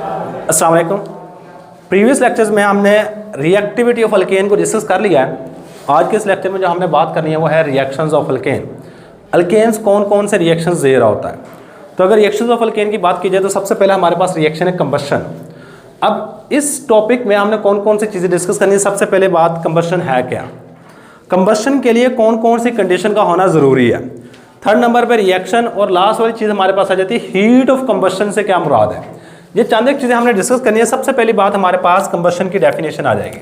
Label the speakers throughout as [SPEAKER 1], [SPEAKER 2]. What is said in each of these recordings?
[SPEAKER 1] अस्सलाम वालेकुम। Previous lectures में हमने रिएक्टिविटी ऑफ अल्केन को डिस्कस कर लिया है। आज के इस लेक्चर में जो हमने बात करनी है वो है रिएक्शंस ऑफ अल्केन। अल्केन्स कौन कौन से रिएक्शंस दे रहा होता है। तो अगर रिएक्शंस ऑफ अल्केन की बात की जाए तो सबसे पहले हमारे पास रिएक्शन है कंबशन। अब इस टॉपिक में हमने कौन कौन सी चीज़ें डिस्कस करनी है। सबसे पहले बात कंबशन है क्या, कंबशन के लिए कौन कौन सी कंडीशन का होना ज़रूरी है। थर्ड नंबर पर रिएक्शन, और लास्ट वाली चीज़ हमारे पास आ जाती है हीट ऑफ कंबशन से क्या मुराद है। ये चंद एक चीज़ें हमने डिस्कस करनी है। सबसे पहली बात हमारे पास कंबशन की डेफिनेशन आ जाएगी।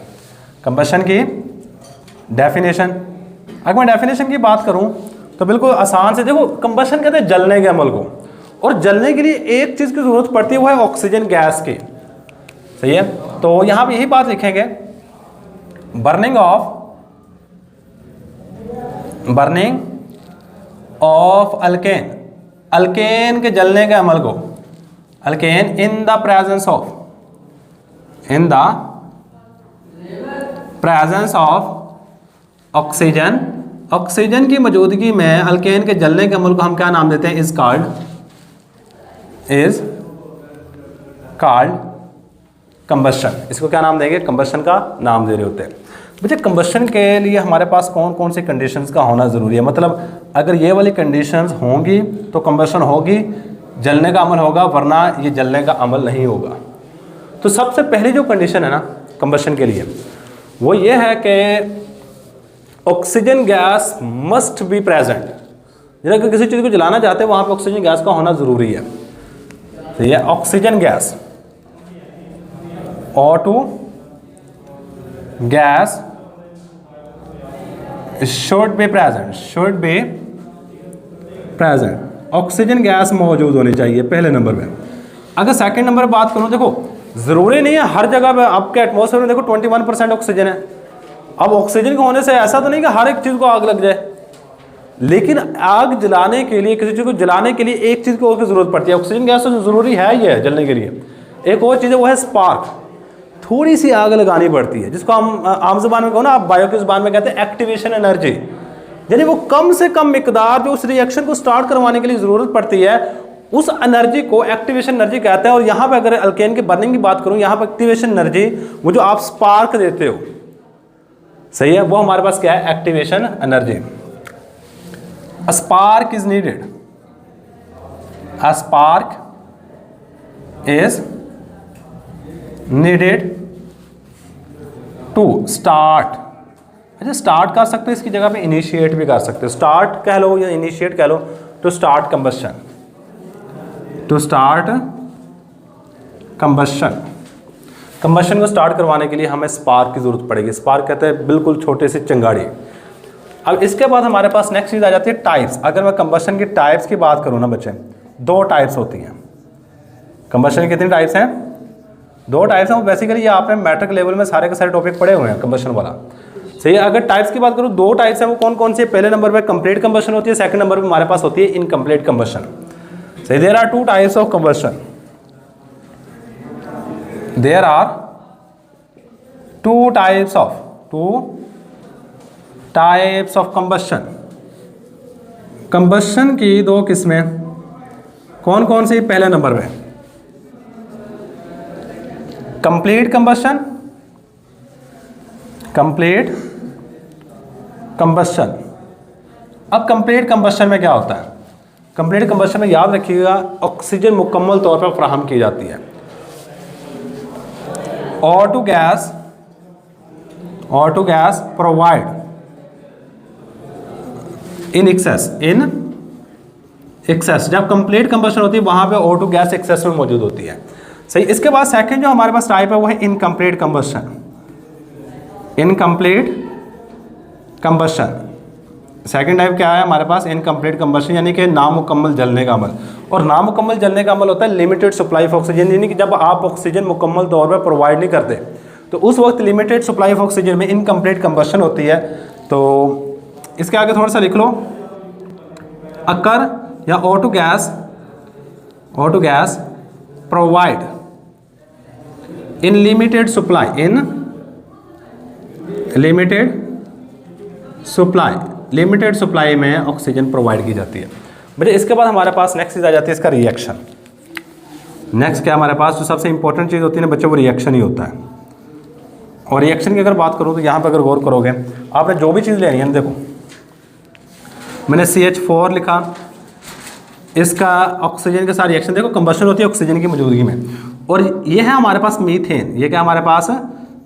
[SPEAKER 1] कंबशन की डेफिनेशन, अगर मैं डेफिनेशन की बात करूं तो बिल्कुल आसान से देखो, कंबशन कहते हैं जलने के अमल को, और जलने के लिए एक चीज़ की ज़रूरत पड़ती है वो है ऑक्सीजन गैस की। सही है, तो यहाँ पर यही बात लिखेंगे, बर्निंग ऑफ अल्केन, अल्केन के जलने के अमल को, alkane in the presence of oxygen, oxygen की मौजूदगी में अल्केन के जलने के अमल को हम क्या नाम देते हैं, इज कॉल्ड कंबशन। इसको क्या नाम देंगे, कंबशन का नाम दे रहे होते हैं। मुझे कंबशन के लिए हमारे पास कौन कौन सी कंडीशंस का होना ज़रूरी है, मतलब अगर ये वाली कंडीशंस होंगी तो कंबशन होगी, जलने का अमल होगा, वरना ये जलने का अमल नहीं होगा। तो सबसे पहली जो कंडीशन है ना कंबशन के लिए वो ये है कि oxygen gas must be present. अगर किसी चीज़ को जलाना चाहते हैं वहाँ पे ऑक्सीजन गैस का होना ज़रूरी है। तो ये oxygen gas, O2 gas should be present, oxygen gas मौजूद होनी चाहिए पहले नंबर पे। अगर सेकंड नंबर पे बात करूं, देखो ज़रूरी नहीं है हर जगह पे आपके एटमॉस्फेयर में देखो 21% ऑक्सीजन है। अब ऑक्सीजन के होने से ऐसा तो नहीं कि हर एक चीज़ को आग लग जाए, लेकिन आग जलाने के लिए, किसी चीज़ को जलाने के लिए एक चीज़ की और की ज़रूरत पड़ती है। ऑक्सीजन गैस तो ज़रूरी है ही है जलने के लिए। एक और चीज़ है वो है स्पार्क, थोड़ी सी आग लगानी पड़ती है, जिसको हम आम ज़बान में कहो ना, आप बायो की ज़बान में कहते हैं एक्टिवेशन एनर्जी, यानी वो कम से कम मिकदार जो उस रिएक्शन को स्टार्ट करवाने के लिए ज़रूरत पड़ती है, उस एनर्जी को एक्टिवेशन एनर्जी कहते हैं। और यहाँ पे अगर अल्केन की बर्निंग की बात करूँ, यहाँ पर एक्टिवेशन एनर्जी वो जो आप स्पार्क देते हो, सही है, वो हमारे पास क्या है, activation energy. A spark is needed, a spark is needed to start. अच्छा, स्टार्ट कर सकते हो, इसकी जगह पे इनिशिएट भी कर सकते हो, स्टार्ट कह लो या इनिशिएट कह लो, टू स्टार्ट कंबशन, कंबशन को स्टार्ट करवाने के लिए हमें स्पार्क की ज़रूरत पड़ेगी। स्पार्क कहते हैं बिल्कुल छोटे से चिंगारी। अब इसके बाद हमारे पास नेक्स्ट चीज़ आ जाती है टाइप्स। अगर मैं कंबशन की टाइप्स की बात करूँ ना बच्चे, दो टाइप्स होती हैं कंबशन की। कितनी टाइप्स हैं, दो टाइप्स हैं। बेसिकली ये आपने मैट्रिक लेवल में सारे के सारे टॉपिक पढ़े हुए हैं कंबशन वाला, सही है। अगर टाइप्स की बात करूँ, दो टाइप्स हैं, वो कौन कौन सी है। पहले नंबर पे कंप्लीट कंबशन होती है, सेकंड नंबर पे हमारे पास होती है इनकम्प्लीट कंबशन। सही, there are two types of combustion, there are two types of combustion. Combustion की दो किस्में कौन कौन सी, पहले नंबर पे कंप्लीट कंबशन, कंप्लीट कंबशन। अब कंप्लीट कंबशन में क्या होता है, कंप्लीट कंबशन में याद रखिएगा ऑक्सीजन मुकम्मल तौर पर फराहम की जाती है। O2 gas provide in excess, जब कंप्लीट कंबशन होती है वहां पे O2 गैस एक्सेस में मौजूद होती है। सही, इसके बाद सेकंड जो हमारे पास टाइप है वो है इनकम्प्लीट कंबशन। सेकंड टाइप क्या है हमारे पास, इनकम्प्लीट कंबशन, यानी कि नामुकम्मल जलने का अमल। और नामुकम्मल जलने का अमल होता है लिमिटेड सप्लाई ऑफ ऑक्सीजन, यानी कि जब आप ऑक्सीजन मुकम्मल तौर पर प्रोवाइड नहीं करते तो उस वक्त लिमिटेड सप्लाई ऑफ ऑक्सीजन में इनकम्प्लीट कंबशन होती है। तो इसके आगे थोड़ा सा लिख लो, अकर या O2 gas provide in limited supply में ऑक्सीजन प्रोवाइड की जाती है। मुझे इसके बाद हमारे पास नेक्स्ट चीज़ आ जाती है इसका रिएक्शन। नेक्स्ट क्या हमारे पास जो सबसे इंपॉर्टेंट चीज़ होती है ना बच्चे, वो रिएक्शन ही होता है। और रिएक्शन की अगर बात करूँ तो यहाँ पर अगर गौर करोगे, आपने जो भी चीज़ लेनी है, देखो मैंने CH4 लिखा, इसका ऑक्सीजन के साथ रिएक्शन, देखो कंबशन होती है ऑक्सीजन की मौजूदगी में। और ये है हमारे पास मीथेन, ये क्या हमारे पास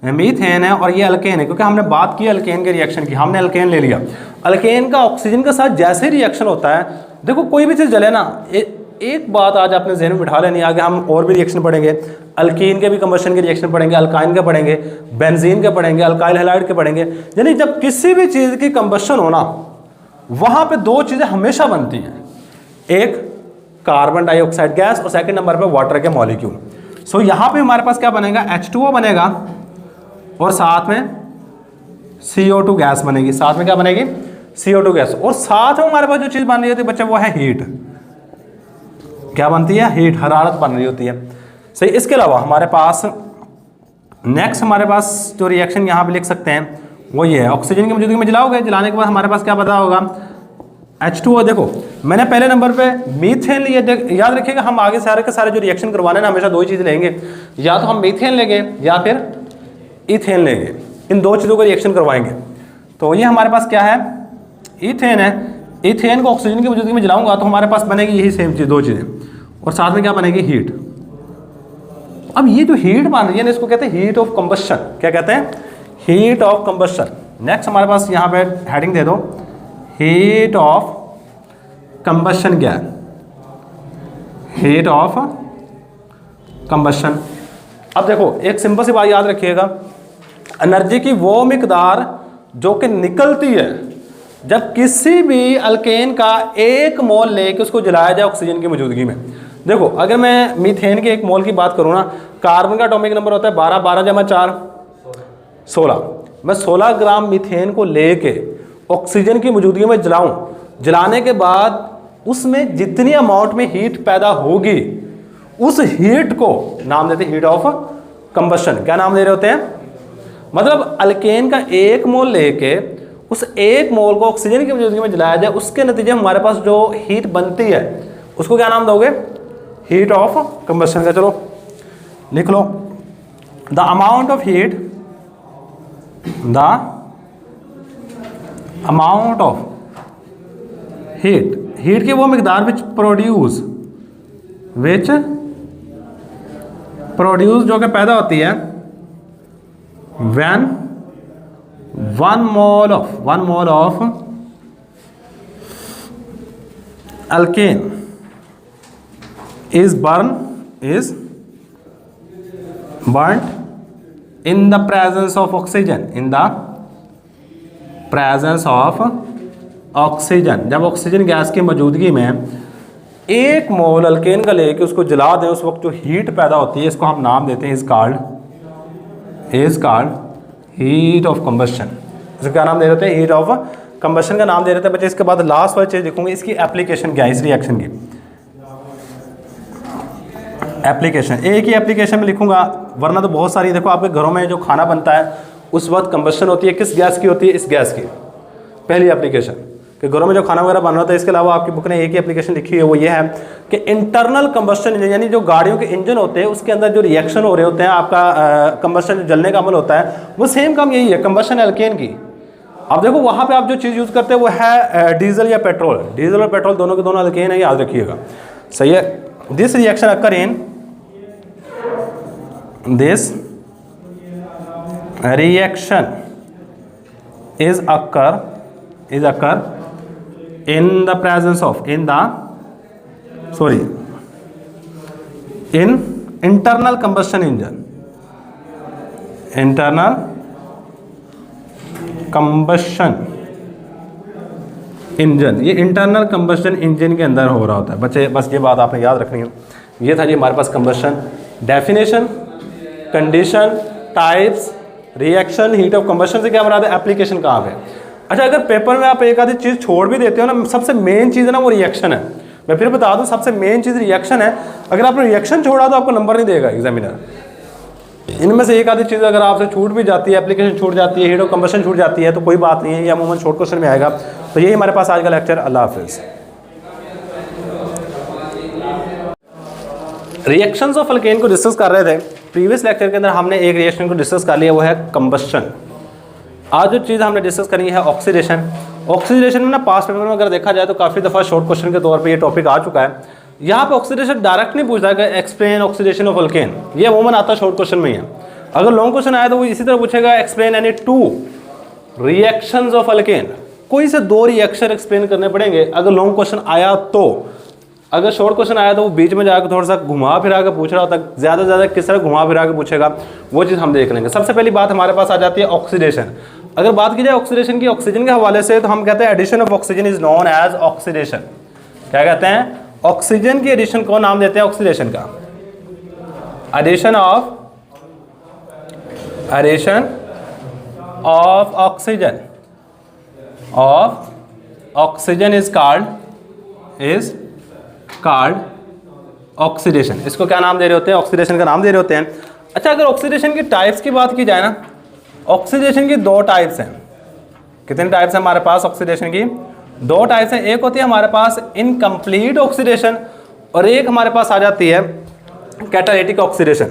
[SPEAKER 1] मीथेन है, और ये अल्केन है, क्योंकि हमने बात की अल्केन के रिएक्शन की, हमने अल्केन ले लिया। अल्केन का ऑक्सीजन के साथ जैसे रिएक्शन होता है, देखो कोई भी चीज़ जले ना, एक बात आज आपने जहन में बिठा लेनी, आगे हम और भी रिएक्शन पढ़ेंगे, अल्कीन के भी कंबशन के रिएक्शन पढ़ेंगे, अल्काइन के पढ़ेंगे, बेंजीन के पढ़ेंगे, अल्काइल हैलाइड के पढ़ेंगे। यानी जब किसी भी चीज़ की कंबशन होना, वहाँ पे दो चीज़ें हमेशा बनती हैं, एक कार्बन डाइऑक्साइड गैस और सेकंड नंबर पे वाटर के मॉलिक्यूल। सो यहाँ पे हमारे पास क्या बनेगा, H2O बनेगा और साथ में CO2 गैस बनेगी। साथ में क्या बनेगी, CO2 गैस। और साथ में हमारे पास जो चीज़ बन रही होती है बच्चे, वो है हीट। क्या बनती है, हीट, हरारत बन रही होती है। सही। इसके अलावा हमारे पास नेक्स्ट हमारे पास जो रिएक्शन यहाँ पे लिख सकते हैं वो ये है, ऑक्सीजन की मौजूदगी में जलाओगे, जलाने के बाद हमारे पास क्या बता होगा, H2O। देखो मैंने पहले नंबर पे मीथेन लिया, याद रखिएगा हम आगे सारे के सारे जो रिएक्शन करवाने ना, हमेशा दो ही चीज़ लेंगे, या तो हम मीथेन लेंगे या फिर इथेन लेंगे, इन दो चीज़ों का रिएक्शन करवाएंगे। तो ये हमारे पास क्या है, इथेन है। इथेन को ऑक्सीजन की मौजूदगी में जलाऊंगा तो हमारे पास बनेगी यही सेम चीज़, दो चीज़ें, और साथ में क्या बनेगी, हीट। अब ये जो हीट बन रही है ना, इसको कहते हैं हीट ऑफ कंबशन। क्या कहते हैं, हीट ऑफ कंबशन। नेक्स्ट हमारे पास यहाँ पे हेडिंग दे दो, heat of combustion gas, heat of combustion. अब देखो एक सिंपल सी बात याद रखिएगा, एनर्जी की वो मिकदार जो कि निकलती है जब किसी भी अल्केन का एक मोल लेके उसको जलाया जाए ऑक्सीजन की मौजूदगी में। देखो अगर मैं मीथेन के एक मोल की बात करूँ ना, कार्बन का एटॉमिक नंबर होता है 12, 12 जमा 4 16। मैं 16 ग्राम मीथेन को लेके ऑक्सीजन की मौजूदगी में जलाऊं, जलाने के बाद उसमें जितनी अमाउंट में हीट पैदा होगी, उस हीट को नाम देते हैं हीट ऑफ कंबशन। क्या नाम दे रहे होते हैं, मतलब अल्केन का एक मोल लेके उस एक मोल को ऑक्सीजन की मौजूदगी में जलाया जाए, उसके नतीजे में हमारे पास जो हीट बनती है उसको क्या नाम दोगे, हीट ऑफ कंबशन का। चलो लिख लो, the amount of heat, the amount of heat, heat की वो मिकदार विच प्रोड्यूस जो कि पैदा होती है, when one mole of alkane is burnt in the presence of oxygen, in the presence of oxygen। जब ऑक्सीजन गैस की मौजूदगी में एक मोल अल्केन का लेके उसको जला दें, उस वक्त जो हीट पैदा होती है, इसको हम नाम देते हैं is called heat of combustion. इसको क्या नाम दे रहे थे, हीट ऑफ कंबशन का नाम दे रहे थे बच्चे। इसके बाद लास्ट वाली चीज़ लिखूंगी, इसकी एप्लीकेशन क्या है, इस रिएक्शन की एप्लीकेशन। एक ही एप्लीकेशन में लिखूंगा, वरना तो बहुत सारी। देखो आपके घरों में जो खाना बनता है उस वक्त कंबशन होती है, किस गैस की होती है, इस गैस की। पहली एप्लीकेशन कि घरों में जो खाना वगैरह बन रहा था। इसके अलावा आपकी बुक ने एक ही एप्लीकेशन लिखी है, वो ये है कि इंटरनल कंबशन इंजन, यानी जो गाड़ियों के इंजन होते हैं उसके अंदर जो रिएक्शन हो रहे होते हैं, आपका कंबशन जलने का अमल होता है, वो सेम काम यही है, कंबशन एल्केन की। अब देखो वहाँ पे आप जो चीज़ यूज़ करते हैं वो है डीजल या पेट्रोल। डीजल और पेट्रोल दोनों के दोनों एल्केन है, याद रखिएगा, सही है। This reaction occur in this reaction is occur in the presence of in internal combustion engine, internal combustion engine। ये इंटरनल कंबशन इंजन के अंदर हो रहा होता है बच्चे, बस ये बात आपने याद रखनी है। ये था जी हमारे पास combustion, definition, condition, types, reaction, heat of combustion से क्या मराद है, एप्लीकेशन कहाँ पे। अच्छा अगर पेपर में आप एक आधी चीज़ छोड़ भी देते हो ना, सबसे मेन चीज़ है ना वो रिएक्शन है। मैं फिर बता दूं, सबसे मेन चीज़ रिएक्शन है। अगर आपने रिएक्शन छोड़ा तो आपको नंबर नहीं देगा एग्जामिनर। इनमें से एक आधी चीज़ अगर आपसे छूट भी जाती है, एप्लीकेशन छूट जाती है, हीट ऑफ कंबशन छूट जाती है, तो कोई बात नहीं है, ये अमूमन शॉर्ट क्वेश्चन में आएगा। तो यही हमारे पास आज का लेक्चर। अल्लाह हाफिज़। रिएक्शंस ऑफ अल्केन को डिस्कस कर रहे थे। प्रीवियस लेक्चर के अंदर हमने एक रिएक्शन को डिस्कस कर लिया, वो है कंबस्शन। आज जो चीज़ हमने डिस्कस करनी है ऑक्सीडेशन। ऑक्सीडेशन में ना पास्ट पेपर में अगर देखा जाए तो काफ़ी दफ़ा शॉर्ट क्वेश्चन के तौर पे ये टॉपिक आ चुका है। यहाँ पे ऑक्सीडेशन डायरेक्ट नहीं पूछता है, एक्सप्लेन ऑक्सीडेशन ऑफ अल्केन, ये अमूमन आता शॉर्ट क्वेश्चन में ही है। अगर लॉन्ग क्वेश्चन आया तो वो इसी तरह पूछेगा, explain any 2 reactions of alkane. कोई से 2 रिएक्शन एक्सप्लेन करने पड़ेंगे अगर लॉन्ग क्वेश्चन आया तो। अगर शॉर्ट क्वेश्चन आया तो वो बीच में जाकर थोड़ा सा घुमा फिरा के पूछ रहा होता है, ज़्यादा से ज़्यादा किस तरह घुमा फिरा के पूछेगा वो चीज़ हम देख लेंगे। सबसे पहली बात हमारे पास आ जाती है ऑक्सीडेशन। अगर बात की जाए ऑक्सीडेशन की ऑक्सीजन के हवाले से, तो हम कहते हैं addition of oxygen is known as oxidation. क्या कहते हैं? ऑक्सीजन की एडिशन को नाम देते हैं ऑक्सीडेशन का। Addition of oxygen is called oxidation. इसको क्या नाम दे रहे होते हैं? ऑक्सीडेशन का नाम दे रहे होते हैं। अच्छा, अगर ऑक्सीडेशन की टाइप्स की बात की जाए ना, ऑक्सीडेशन की 2 टाइप्स हैं। कितने टाइप्स हैं हमारे पास ऑक्सीडेशन की? 2 टाइप्स हैं। एक होती है हमारे पास इनकम्प्लीट ऑक्सीडेशन और एक हमारे पास आ जाती है catalytic oxidation.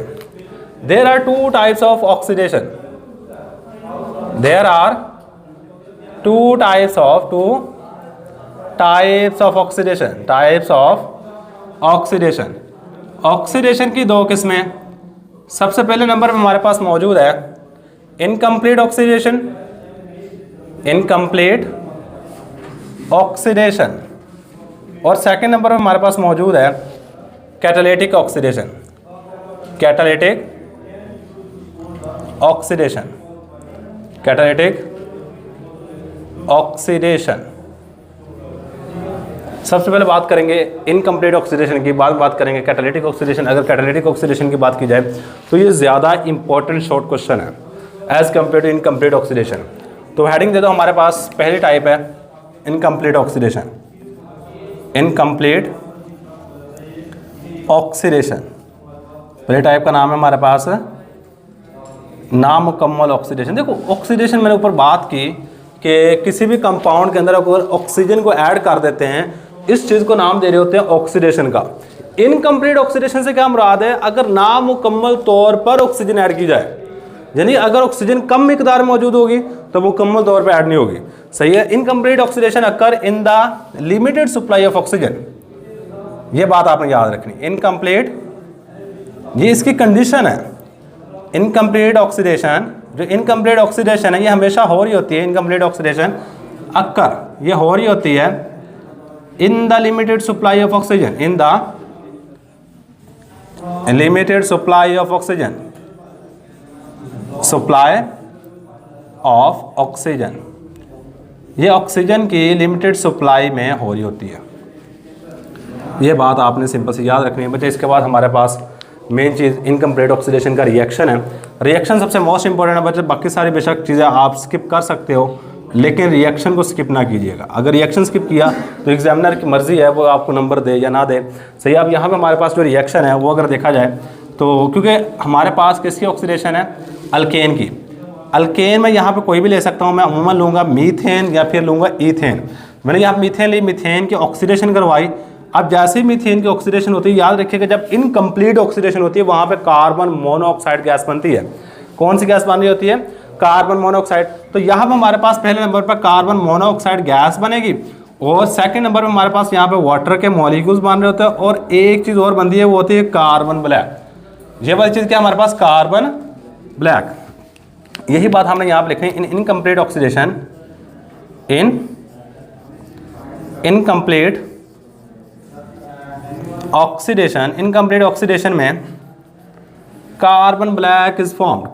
[SPEAKER 1] There are 2 types of oxidation. There are 2 types of oxidation. Oxidation की 2 किस्में। सबसे पहले नंबर में हमारे पास मौजूद है इनकम्प्लीट ऑक्सीडेशन, और सेकंड नंबर में हमारे पास मौजूद है कैटालिटिक ऑक्सीडेशन। सबसे पहले बात करेंगे इनकम्प्लीट ऑक्सीडेशन की, बाद बात करेंगे कैटालिटिक ऑक्सीडेशन। अगर कैटालिटिक ऑक्सीडेशन की बात की जाए तो ये ज़्यादा इंपॉर्टेंट शॉर्ट क्वेश्चन है as compare to incomplete oxidation. तो हेडिंग दे दो, हमारे पास पहली टाइप है इनकम्प्लीट ऑक्सीडेशन। पहले टाइप का नाम है हमारे पास नामुकम्मल ऑक्सीडेशन। देखो ऑक्सीडेशन मैंने ऊपर बात की कि किसी भी कंपाउंड के अंदर अगर ऑक्सीजन को ऐड कर देते हैं, इस चीज़ को नाम दे रहे होते हैं ऑक्सीडेशन का। इनकम्प्लीट ऑक्सीडेशन से क्या मुराद है? अगर नामुकम्मल तौर पर ऑक्सीजन ऐड की जाए, यानी अगर ऑक्सीजन कम मिकदार में मौजूद होगी तो मुकम्मल तौर पर ऐड नहीं होगी। सही है। Incomplete oxidation occur in the limited supply of oxygen. ये बात आपने याद रखनी। इनकम्प्लीट, ये इसकी कंडीशन है। इनकम्प्लीट ऑक्सीडेशन, जो इनकम्प्लीट ऑक्सीडेशन है ये हमेशा हो रही होती है। इनकम्प्लीट ऑक्सीडेशन अक्कर, ये हो रही होती है in the limited supply of oxygen, in the limited supply of oxygen, ये ऑक्सीजन की लिमिटेड सप्लाई में हो रही होती है। ये बात आपने सिंपल से याद रखनी है बच्चे। इसके बाद हमारे पास मेन चीज़ इनकम्प्लीट ऑक्सीडेशन का रिएक्शन है। रिएक्शन सबसे मोस्ट इंपॉर्टेंट है बच्चे। बाकी सारी बेशक चीज़ें आप स्किप कर सकते हो, लेकिन रिएक्शन को स्किप ना कीजिएगा। अगर रिएक्शन स्किप किया तो एग्जामिनर की मर्जी है वो आपको नंबर दे या ना दे। सही। अब यहाँ पे हमारे पास जो रिएक्शन है वो अगर देखा जाए तो, क्योंकि हमारे पास किसकी ऑक्सीडेशन है? अल्केन की। अल्केन में यहाँ पे कोई भी ले सकता हूँ मैं, अमूमन लूँगा मीथेन या फिर लूँगा ईथेन। मैंने यहाँ मीथेन ली, मीथेन की ऑक्सीडेशन करवाई। अब जैसे ही मीथेन की ऑक्सीडेशन होती है, याद रखिएगा जब इनकम्प्लीट ऑक्सीडेशन होती है वहाँ पे कार्बन मोनोऑक्साइड गैस बनती है। कौन सी गैस बन रही होती है? Carbon monoxide. तो यहाँ पे हमारे पास पहले नंबर पर कार्बन मोनोऑक्साइड गैस बनेगी और सेकंड नंबर पर हमारे पास यहाँ पे वाटर के मॉलिक्यूल्स बन रहे होते हैं और एक चीज़ और बनती है, वो होती है कार्बन ब्लैक। ये वाली चीज़ क्या हमारे पास? Carbon black. यही बात हमने यहाँ पे लिखी है। इन इनकम्प्लीट ऑक्सीडेशन, इनकम्प्लीट ऑक्सीडेशन में कार्बन ब्लैक इज फॉर्म्ड।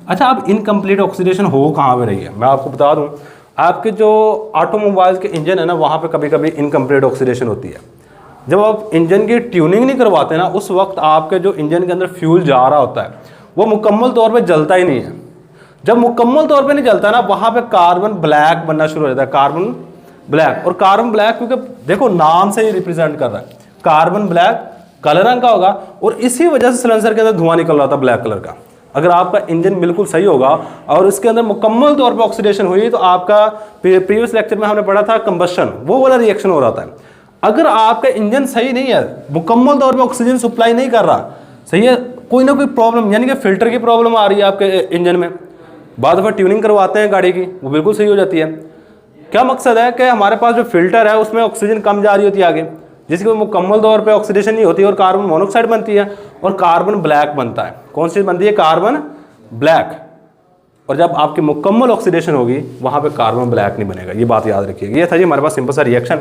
[SPEAKER 1] अच्छा, अब इनकम्प्लीट ऑक्सीडेशन हो कहाँ पे रही है? मैं आपको बता दूं, आपके जो ऑटोमोबाइल्स के इंजन है ना, वहाँ पे कभी कभी इनकम्प्लीट ऑक्सीडेशन होती है। जब आप इंजन की ट्यूनिंग नहीं करवाते ना, उस वक्त आपके जो इंजन के अंदर फ्यूल जा रहा होता है वो मुकम्मल तौर पे जलता ही नहीं है। जब मुकम्मल तौर पे नहीं जलता ना, वहाँ पे कार्बन ब्लैक बनना शुरू हो जाता है। कार्बन ब्लैक, और कार्बन ब्लैक क्योंकि देखो नाम से ही रिप्रेजेंट कर रहा है, कार्बन ब्लैक काले रंग का होगा और इसी वजह से सिलेंसर के अंदर धुआं निकल रहा था ब्लैक कलर का। अगर आपका इंजन बिल्कुल सही होगा और इसके अंदर मुकम्मल तौर पर ऑक्सीडेशन हुई तो आपका प्रीवियस लेक्चर में हमने पढ़ा था कंबस्शन, वो वाला रिएक्शन हो रहा था। अगर आपका इंजन सही नहीं है, मुकम्मल तौर पे ऑक्सीजन सप्लाई नहीं कर रहा, सही है, कोई ना कोई प्रॉब्लम यानी कि फिल्टर की प्रॉब्लम आ रही है आपके इंजन में, बाद दफ़ा ट्यूनिंग करवाते हैं गाड़ी की, वो बिल्कुल सही हो जाती है। क्या मकसद है कि हमारे पास जो फिल्टर है उसमें ऑक्सीजन कम जा रही होती है आगे, जिसकी मुकम्मल तौर पे ऑक्सीडेशन नहीं होती और कार्बन मोनोऑक्साइड बनती है और कार्बन ब्लैक बनता है। कौन सी बनती है? Carbon black. और जब आपकी मुकम्मल ऑक्सीडेशन होगी वहाँ पे कार्बन ब्लैक नहीं बनेगा, ये बात याद रखिएगा। ये था जी हमारे पास सिंपल सा रिएक्शन।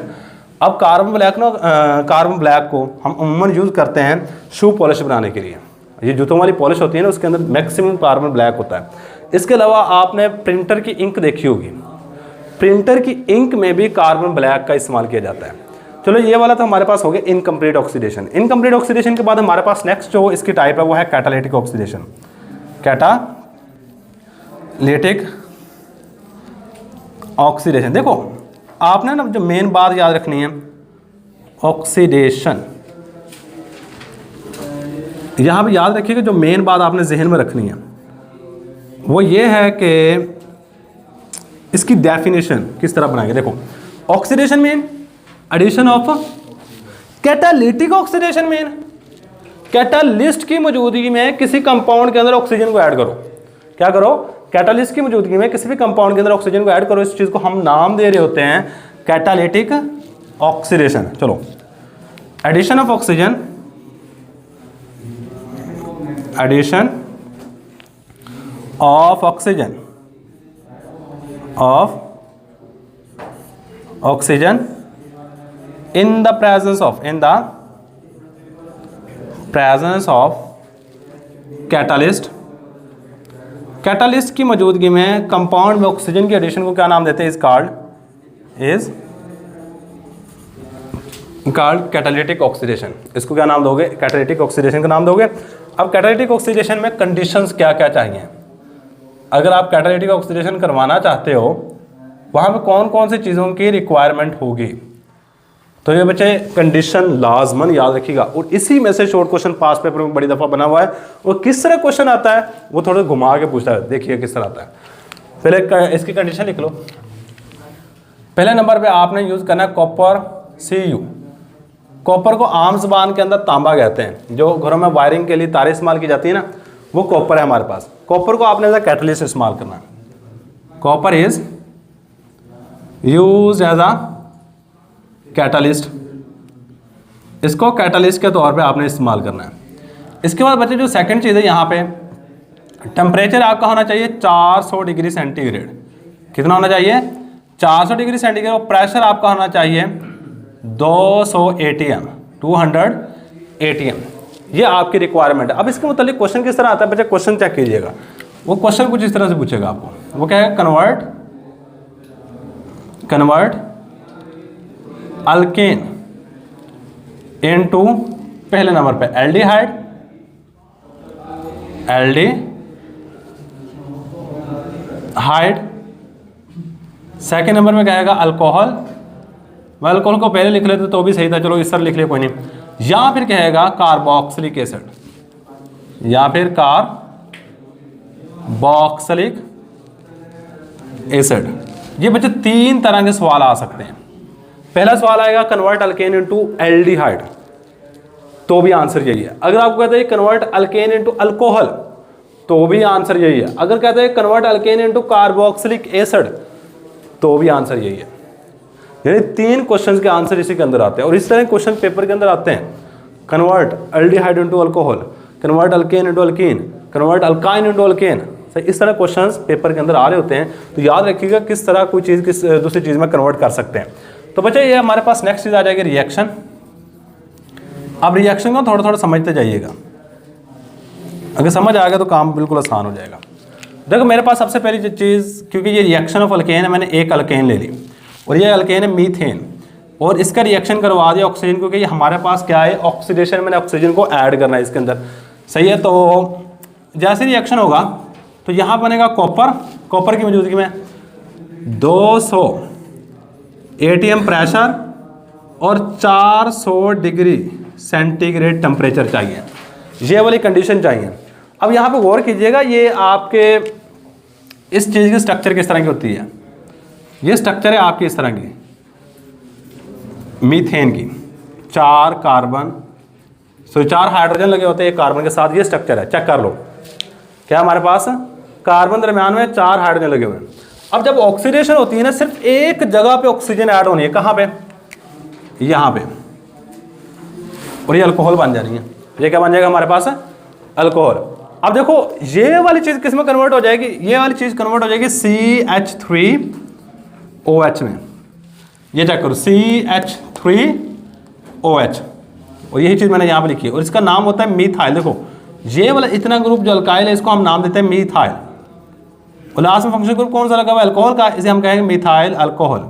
[SPEAKER 1] अब कार्बन ब्लैक को हम अमूमन यूज़ करते हैं शू पॉलिश बनाने के लिए। ये जूतों वाली पॉलिश होती है ना, उसके अंदर मैक्सिमम कार्बन ब्लैक होता है। इसके अलावा आपने प्रिंटर की इंक देखी होगी, प्रिंटर की इंक में भी कार्बन ब्लैक का इस्तेमाल किया जाता है। चलो ये वाला तो हमारे पास हो गया इनकम्प्लीट ऑक्सीडेशन। इनकम्प्लीट ऑक्सीडेशन के बाद हमारे पास नेक्स्ट जो इसकी टाइप है वो है कैटालिटिक ऑक्सीडेशन। कैटालिटिक ऑक्सीडेशन, देखो आपने ना जो मेन बात याद रखनी है, ऑक्सीडेशन यहाँ पे याद रखिएगा, जो मेन बात आपने जहन में रखनी है वो ये है कि इसकी डेफिनेशन किस तरह बनाएंगे। देखो oxidation mean addition of, catalytic oxidation mean catalyst की मौजूदगी में किसी कंपाउंड के अंदर ऑक्सीजन को ऐड करो। क्या करो? कैटालिस्ट की मौजूदगी में किसी भी कंपाउंड के अंदर ऑक्सीजन को ऐड करो। इस चीज़ को हम नाम दे रहे होते हैं कैटालिटिक ऑक्सीडेशन। चलो addition of oxygen, addition of oxygen in the presence of catalyst. Catalyst की मौजूदगी में कंपाउंड में ऑक्सीजन की एडिशन को क्या नाम देते हैं? Is called catalytic oxidation. इसको क्या नाम दोगे? कैटालिटिक ऑक्सीडेशन का नाम दोगे। अब कैटालिटिक ऑक्सीडेशन में कंडीशंस क्या क्या चाहिए? अगर आप कैटालिटिक ऑक्सीडेशन करवाना चाहते हो वहाँ पे कौन कौन सी चीज़ों की रिक्वायरमेंट होगी? तो ये बच्चे कंडीशन लाजमन याद रखिएगा। और इसी में से शॉर्ट क्वेश्चन पास पेपर में बड़ी दफ़ा बना हुआ है। और किस तरह क्वेश्चन आता है वो थोड़ा घुमा के पूछता है, देखिए किस तरह आता है। पहले इसकी कंडीशन लिख लो। पहले नंबर पे आपने यूज़ करना है कॉपर Cu। कॉपर को आम ज़बान के अंदर तांबा कहते हैं। जो घरों में वायरिंग के लिए तारें इस्तेमाल की जाती है ना, वो कॉपर है हमारे पास। कॉपर को आपने एज अ कैटलिस्ट इस्तेमाल करना है। Copper is use as a catalyst, इसको कैटालिस्ट के तौर पे आपने इस्तेमाल करना है। इसके बाद बच्चे जो सेकंड चीज़ है यहाँ पे, टेम्परेचर आपका होना चाहिए 400 डिग्री सेंटीग्रेड। कितना होना चाहिए? 400 डिग्री सेंटीग्रेड। और प्रेशर आपका होना चाहिए 200 ATM, 200 ATM। ये आपकी रिक्वायरमेंट है। अब इसके मतलब क्वेश्चन किस तरह आता है बच्चे? क्वेश्चन चेक कीजिएगा। वो क्वेश्चन कुछ इस तरह से पूछेगा आपको। वो क्या है? कन्वर्ट अल्केन इनटू, पहले नंबर पे एल्डिहाइड, सेकेंड नंबर में क्या आएगा? अल्कोहल। मैं अल्कोहल को पहले लिख लेते तो भी सही था, चलो इस तरह लिख लिया कोई नहीं। या फिर क्या आएगा? कार्बोक्सिलिक एसिड, या फिर कार्बोक्सिलिक एसिड। ये बच्चे तीन तरह के सवाल आ सकते हैं। पहला सवाल आएगा कन्वर्ट अल्केन इनटू एल्डिहाइड, तो भी आंसर यही है। अगर आपको कहते हैं कन्वर्ट अल्केन इनटू अल्कोहल, तो भी आंसर यही है। अगर कहते हैं convert alkane into carboxylic acid, तो भी आंसर यही है। यानी तीन क्वेश्चन के आंसर इसी के अंदर आते हैं। और इस तरह क्वेश्चन पेपर के अंदर आते हैं। Convert aldehyde into alcohol, convert alkane into alkyne, convert alkyne into alkane. इस तरह क्वेश्चंस पेपर के अंदर आ रहे होते हैं। तो याद रखिएगा किस तरह कोई चीज़ किस दूसरी चीज़ में कन्वर्ट कर सकते हैं। तो बच्चे ये हमारे पास नेक्स्ट चीज़ आ जाएगी रिएक्शन। अब रिएक्शन को थोड़ा थोड़ा समझते जाइएगा, अगर समझ आ गया तो काम बिल्कुल आसान हो जाएगा। देखो मेरे पास सबसे पहली चीज़, क्योंकि ये रिएक्शन ऑफ अल्केन है, मैंने एक अल्केन ले ली और ये अल्केन है मीथेन, और इसका रिएक्शन करवा दिया ऑक्सीजन, क्योंकि ये हमारे पास क्या है? ऑक्सीडेशन। मैंने ऑक्सीजन को ऐड करना है इसके अंदर, सही है। तो जैसे रिएक्शन होगा तो यहाँ बनेगा कॉपर। कॉपर की मौजूदगी में 200 ATM प्रेशर और 400 डिग्री सेंटीग्रेड टेम्परेचर चाहिए। ये वाली कंडीशन चाहिए। अब यहाँ पे गौर कीजिएगा, ये आपके इस चीज़ की स्ट्रक्चर किस तरह की होती है? ये स्ट्रक्चर है आपकी इस तरह की, मीथेन की 4 कार्बन, 4 हाइड्रोजन लगे होते हैं एक कार्बन के साथ, ये स्ट्रक्चर है, चेक कर लो। क्या हमारे पास कार्बन दरम्यान में 4 हाइड्रोजन लगे हुए हैं। अब जब ऑक्सीडेशन होती है ना, सिर्फ एक जगह पे ऑक्सीजन ऐड होनी है, कहाँ पे, यहाँ पे, और ये अल्कोहल बन जानी है। ये क्या बन जाएगा हमारे पास, अल्कोहल। अब देखो ये वाली चीज़ किस में कन्वर्ट हो जाएगी, ये वाली चीज़ कन्वर्ट हो जाएगी CH3OH में। ये चेक करो, CH3OH, और यही चीज़ मैंने यहाँ पे लिखी है, और इसका नाम होता है मीथाइल। देखो ये वाला इतना ग्रुप जो अल्काइल है, इसको हम नाम देते हैं मीथाइल, और लास्ट में फंक्शन ग्रुप कौन सा लगा हुआ है, अल्कोहल का, इसे हम कहेंगे मीथाइल अल्कोहल।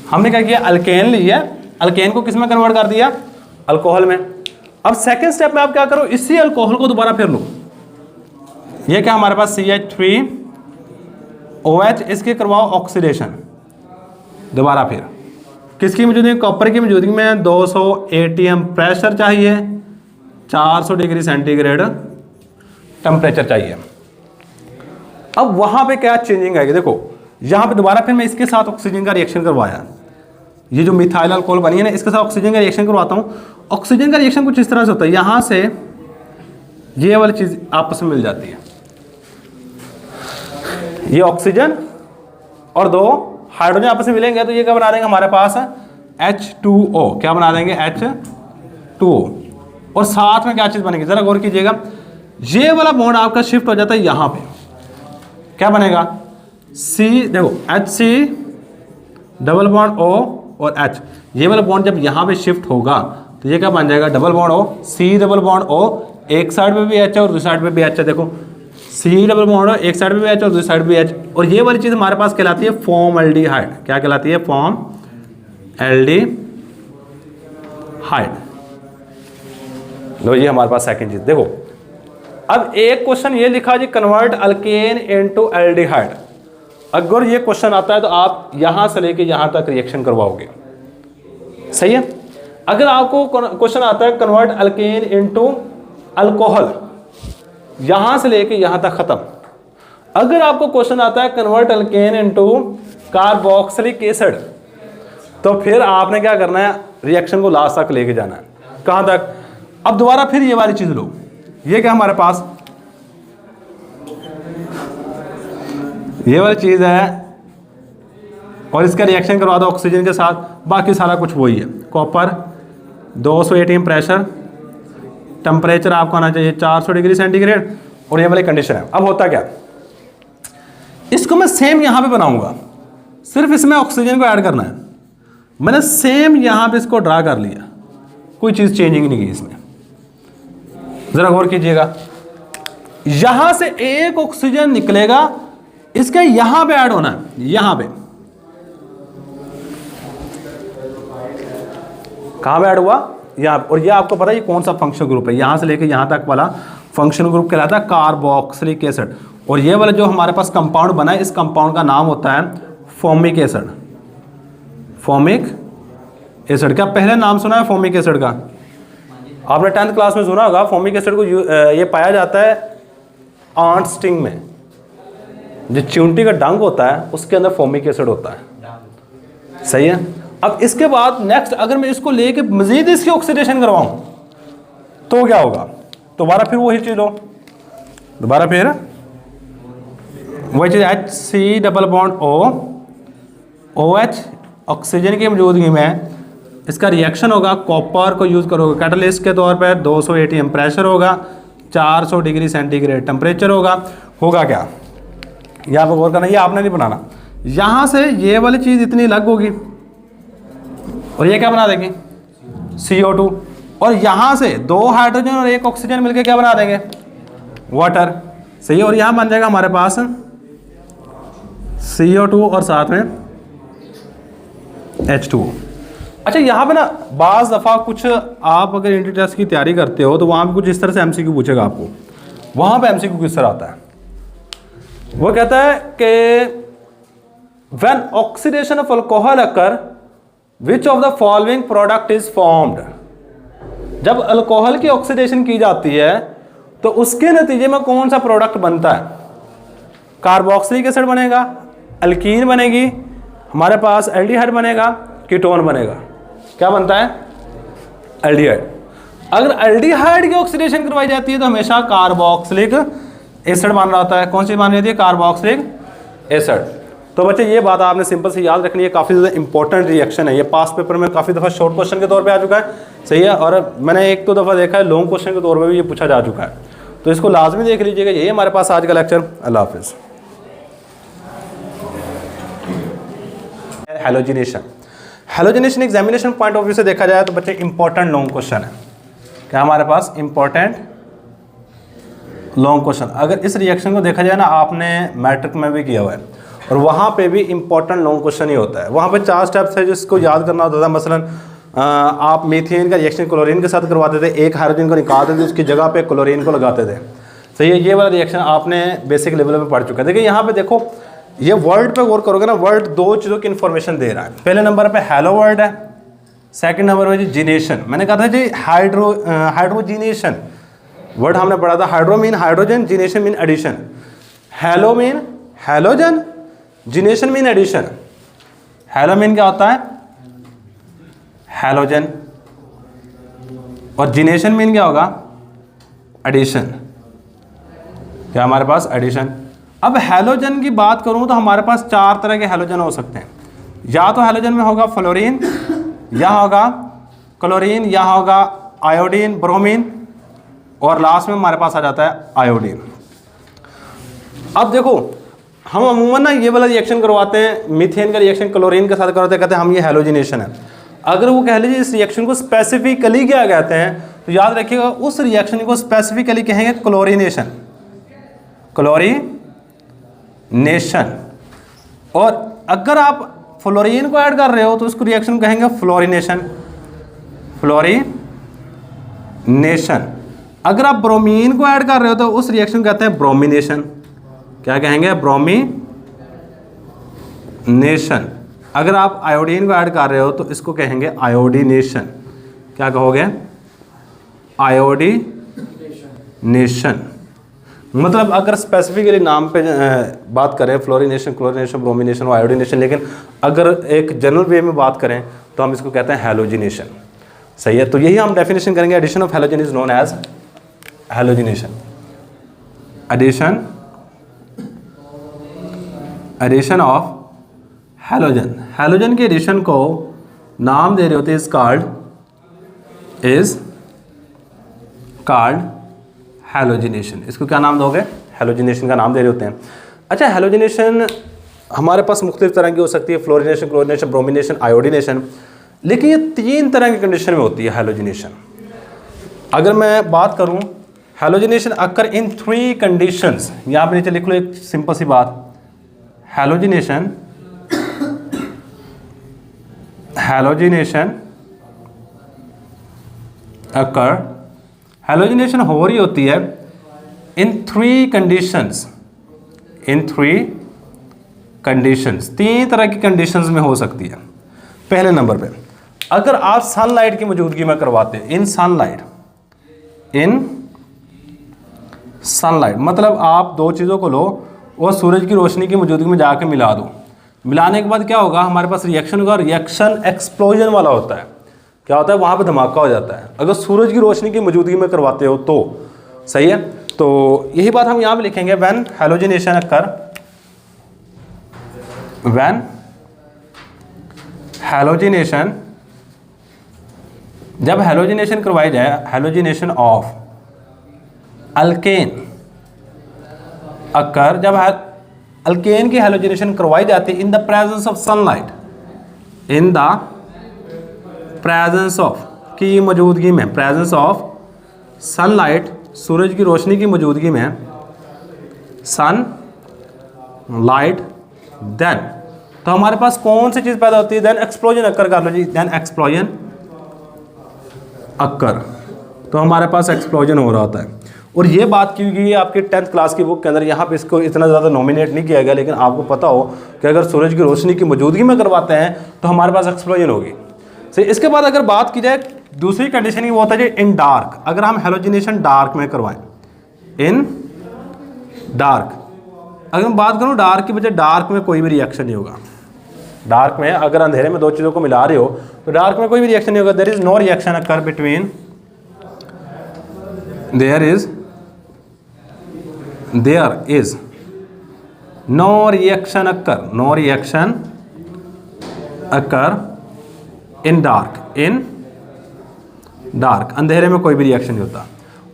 [SPEAKER 1] हमने क्या किया, अल्केन लिया, अल्केन को किस में कन्वर्ट कर दिया, अल्कोहल में। अब सेकंड स्टेप में आप क्या करो, इसी अल्कोहल को दोबारा फिर लो। ये क्या हमारे पास CH3OH, इसके करवाओ ऑक्सीडेशन दोबारा फिर, किसकी मौजूदगी, कॉपर की मौजूदगी में 200 atm प्रेशर चाहिए, 400 डिग्री सेंटीग्रेड टेम्परेचर चाहिए। अब वहां पे क्या चेंजिंग आएगी, देखो यहां पे दोबारा फिर मैं इसके साथ ऑक्सीजन का रिएक्शन करवाया, ये जो मिथाइल अल्कोहल बनी है ना, इसके साथ ऑक्सीजन का रिएक्शन करवाता हूँ। ऑक्सीजन का रिएक्शन कुछ इस तरह से होता है, यहाँ से ये वाली चीज़ आपस में मिल जाती है, ये ऑक्सीजन और 2 हाइड्रोजन आपस में मिलेंगे, तो ये क्या बना देंगे हमारे पास H2O। क्या बना देंगे, H2O, और साथ में क्या चीज़ बनेगी, जरा गौर कीजिएगा, ये वाला बॉन्ड आपका शिफ्ट हो जाता है यहाँ पे, क्या बनेगा, C, देखो HC डबल बॉन्ड O और H, ये वाला बॉन्ड जब यहाँ पे शिफ्ट होगा तो ये क्या बन जाएगा, double bond O, C double bond O, एक साइड पे भी H है और दूसरी साइड पे भी H है। देखो C डबल बॉन्ड O, एक साइड पे भी H और दूसरी साइड पे भी H, और ये वाली चीज़ हमारे पास कहलाती है फॉर्मल्डिहाइड। क्या कहलाती है, फॉर्मल्डिहाइड। लो ये हमारे पास सेकंड चीज़। देखो अब एक क्वेश्चन ये लिखा जी, कन्वर्ट अल्केन इनटू एल्डिहाइड। अगर ये क्वेश्चन आता है तो आप यहां से लेके यहां तक रिएक्शन करवाओगे, सही है। अगर आपको क्वेश्चन आता है कन्वर्ट अल्केन इनटू अल्कोहल, यहां से लेके यहां तक खत्म। अगर आपको क्वेश्चन आता है convert alkane into carboxylic acid, तो फिर आपने क्या करना है, रिएक्शन को लास्ट तक लेके जाना है। कहां तक, अब दोबारा फिर ये वाली चीज लो, ये क्या हमारे पास, ये वाली चीज है, और इसका रिएक्शन करवा दो ऑक्सीजन के साथ, बाकी सारा कुछ वही है। कॉपर 200 atm प्रेशर, टेम्परेचर आपका आना चाहिए 400 डिग्री सेंटीग्रेड, और ये वाली कंडीशन है। अब होता क्या, इसको मैं सेम यहां पे बनाऊंगा, सिर्फ इसमें ऑक्सीजन को ऐड करना है। मैंने सेम यहां पे इसको ड्रा कर लिया, कोई चीज चेंजिंग नहीं की इसमें। जरा गौर कीजिएगा, यहां से एक ऑक्सीजन निकलेगा, इसके यहां पे ऐड होना है, यहां पे कहां पे ऐड हुआ, यहां। और ये आपको पता है ये कौन सा फंक्शन ग्रुप है, यहां से लेके यहां तक वाला फंक्शन ग्रुप कहलाता है कार्बोक्सिलिक एसिड। और ये वाला जो हमारे पास कंपाउंड बना है, इस कंपाउंड का नाम होता है फॉर्मिक एसिड। फॉर्मिक एसिड, क्या पहले नाम सुना है फॉर्मिक एसिड का, आपने 10th क्लास में सुना होगा। फॉर्मिक एसिड को ये पाया जाता है आंट स्टिंग में, जो चींटी का डंक होता है उसके अंदर फॉर्मिक एसिड होता है, सही है। अब इसके बाद नेक्स्ट अगर मैं इसको लेके मजीद इसकी ऑक्सीडेशन करवाऊं तो क्या होगा, दोबारा फिर वही चीज लो, दोबारा फिर वही चीज HC double bond OH, oxygen की मौजूदगी में इसका रिएक्शन होगा, कॉपर को यूज करोगे कैटलिस्ट के तौर पर, 200 atm प्रेशर होगा, 400 डिग्री सेंटीग्रेड टेम्परेचर होगा क्या, यहाँ पर गौर करना, ये आपने नहीं बनाना। यहाँ से ये वाली चीज़ इतनी अलग होगी और ये क्या बना देंगे, CO2, और यहाँ से 2 हाइड्रोजन और 1 ऑक्सीजन मिलके क्या बना देंगे, वाटर, सही है। और यहाँ बन जाएगा हमारे पास CO2 और साथ में H2O। अच्छा यहाँ पे ना बाज़ दफ़ा कुछ आप अगर एंट्री टेस्ट की तैयारी करते हो तो वहाँ पे कुछ इस तरह से MCQ पूछेगा आपको। वहाँ पे MCQ किस तरह आता है, वो कहता है कि when oxidation of alcohol occur which of the following product is formed. जब अल्कोहल की ऑक्सीडेशन की जाती है तो उसके नतीजे में कौन सा प्रोडक्ट बनता है, कार्बोक्सिलिक एसिड बनेगा, अल्कीन बनेगी, हमारे पास एल्डिहाइड बनेगा, कीटोन बनेगा। क्या बनता है? एल्डिहाइड। अगर एल्डिहाइड की ऑक्सीडेशन करवाई जाती है तो हमेशा कार्बोक्सिलिक एसिड बन रहा होता है। कौन सी मानी जाती है? Carboxylic acid. तो बच्चे ये बात आपने सिंपल से याद रखनी है, काफ़ी ज़्यादा इंपॉर्टेंट रिएक्शन है ये। पास पेपर में काफ़ी दफ़ा शॉर्ट क्वेश्चन के तौर पे आ चुका है, सही है, और मैंने एक दो दफ़ा देखा है लॉन्ग क्वेश्चन के तौर पे भी ये पूछा जा चुका है। तो इसको लाजमी देख लीजिएगा। यही हमारे पास आज का लेक्चर। अल्लाह हाफिज़। Halogenation, halogenation examination point of view से देखा जाए तो बच्चे इंपॉर्टेंट लॉन्ग क्वेश्चन है। क्या हमारे पास इंपॉर्टेंट लॉन्ग क्वेश्चन? अगर इस रिएक्शन को देखा जाए ना, आपने मैट्रिक में भी किया हुआ है और वहाँ पे भी इंपॉर्टेंट लॉन्ग क्वेश्चन ही होता है। वहाँ पे 4 स्टेप्स है जिसको याद करना होता था। मसलन आप मीथेन का रिएक्शन क्लोरीन के साथ करवाते थे, एक हाइड्रोजन को निकालते थे, उसकी जगह पे क्लोरीन को लगाते थे, सही है। ये वाला रिएक्शन आपने बेसिक लेवल पे पढ़ चुका है। देखिए यहाँ पे देखो, ये वर्ड पे गौर करोगे ना, वर्ड 2 चीज़ों की इन्फॉर्मेशन दे रहा है। पहले नंबर पे हेलो वर्ड है, सेकंड नंबर पे जी जिनेशन। मैंने कहा था जी हाइड्रोजिनेशन वर्ड हमने पढ़ा था। Hydro mean hydrogen, genation mean addition. Halo mean halogen, genation mean addition. Halo mean क्या होता है? हेलोजन। और जिनेशन मीन क्या होगा? एडिशन। क्या हमारे पास? एडिशन। अब हेलोजन की बात करूं तो हमारे पास 4 तरह के हेलोजन हो सकते हैं। या तो हेलोजन में होगा फ्लोरीन, या होगा क्लोरीन, या होगा आयोडीन, ब्रोमीन, और लास्ट में हमारे पास आ जाता है आयोडीन। अब देखो, हम अमूमन ना ये वाला रिएक्शन करवाते हैं, मीथेन का रिएक्शन क्लोरीन के साथ करवाते हैं, कहते हैं हम ये हेलोजिनेशन है। अगर वो कह लीजिए इस रिएक्शन को स्पेसिफिकली क्या कहते हैं, तो याद रखिएगा उस रिएक्शन को स्पेसिफिकली कहेंगे क्लोरीनेशन, क्लोरीनेशन। और अगर आप फ्लोरीन को ऐड कर रहे हो तो उसको रिएक्शन कहेंगे फ्लोरीनेशन, फ्लोरीनेशन। अगर आप ब्रोमीन को ऐड कर रहे हो तो उस रिएक्शन को कहते हैं ब्रोमिनेशन। क्या कहेंगे? ब्रोमिनेशन। अगर आप आयोडीन को ऐड कर रहे हो तो इसको कहेंगे आयोडीनेशन। क्या कहोगे? आयोडीनेशन। मतलब अगर स्पेसिफिकली नाम पे बात करें फ्लोरीनेशन, क्लोरीनेशन, ब्रोमिनेशन और आयोडीनेशन, लेकिन अगर एक जनरल वे में बात करें तो हम इसको कहते हैं हैलोजिनेशन, सही है। तो यही हम डेफिनेशन करेंगे। Addition of halogen is known as halogenation. Addition of halogen, halogen के एडिशन को नाम दे रहे होते हैं इज कॉल्ड हैलोजिनेशन। इसको क्या नाम दोगे? हैलोजिनेशन का नाम दे रहे होते हैं। अच्छा, हैलोजिनेशन हमारे पास मुख्तलिफ तरह की हो सकती है, फ्लोरीनेशन, क्लोरीनेशन, ब्रोमिनेशन, आयोडीनेशन, लेकिन ये 3 तरह की कंडीशन में होती है हैलोजिनेशन। अगर मैं बात करूं, हैलोजिनेशन अकर इन 3 कंडीशंस। यहाँ पे नीचे लिख लो एक सिंपल सी बात, हैलोजिनेशन अकर, हैलोजिनेशन हो रही होती है इन 3 कंडीशंस, 3 तरह की कंडीशंस में हो सकती है। पहले नंबर पे, अगर आप सनलाइट की मौजूदगी में करवाते हैं, इन सनलाइट मतलब आप 2 चीज़ों को लो और सूरज की रोशनी की मौजूदगी में जाके मिला दो। मिलाने के बाद क्या होगा? हमारे पास रिएक्शन होगा। रिएक्शन एक्सप्लोजन वाला होता है। क्या होता है? वहाँ पे धमाका हो जाता है अगर सूरज की रोशनी की मौजूदगी में करवाते हो तो, सही है। तो यही बात हम यहाँ पे लिखेंगे, when halogenation occur, when halogenation, जब हैलोजिनेशन करवाई जाए, हैलोजिनेशन ऑफ अल्केन अकर, जब अल्केन की हैलोजिनेशन करवाई जाती है in the presence of sunlight, in the presence of की मौजूदगी में, प्रेजेंस ऑफ सनलाइट, सूरज की रोशनी की मौजूदगी में, सनलाइट, देन तो हमारे पास कौन सी चीज़ पैदा होती है? देन एक्सप्लोजन अकर कर लो जी, देन एक्सप्लोजन अकर, तो हमारे पास एक्सप्लोजन हो रहा होता है। और ये बात की गई है आपकी 10th क्लास की बुक के अंदर। यहाँ पे इसको इतना ज़्यादा नॉमिनेट नहीं किया गया, लेकिन आपको पता हो कि अगर सूरज की रोशनी की मौजूदगी में करवाते हैं तो हमारे पास एक्सप्लोजन होगी, सही। इसके बाद अगर बात की जाए दूसरी कंडीशन की, वो होता है इन डार्क। अगर हम हैलोजिनेशन डार्क में करवाएं, इन डार्क, अगर मैं बात करूँ डार्क की बजाय, डार्क में कोई भी रिएक्शन नहीं होगा, डार्क में अगर अंधेरे में दो चीज़ों को मिला रहे हो तो डार्क में कोई भी रिएक्शन नहीं होगा। There is no reaction occur between, there is no reaction occur in dark, अंधेरे में कोई भी रिएक्शन नहीं होता।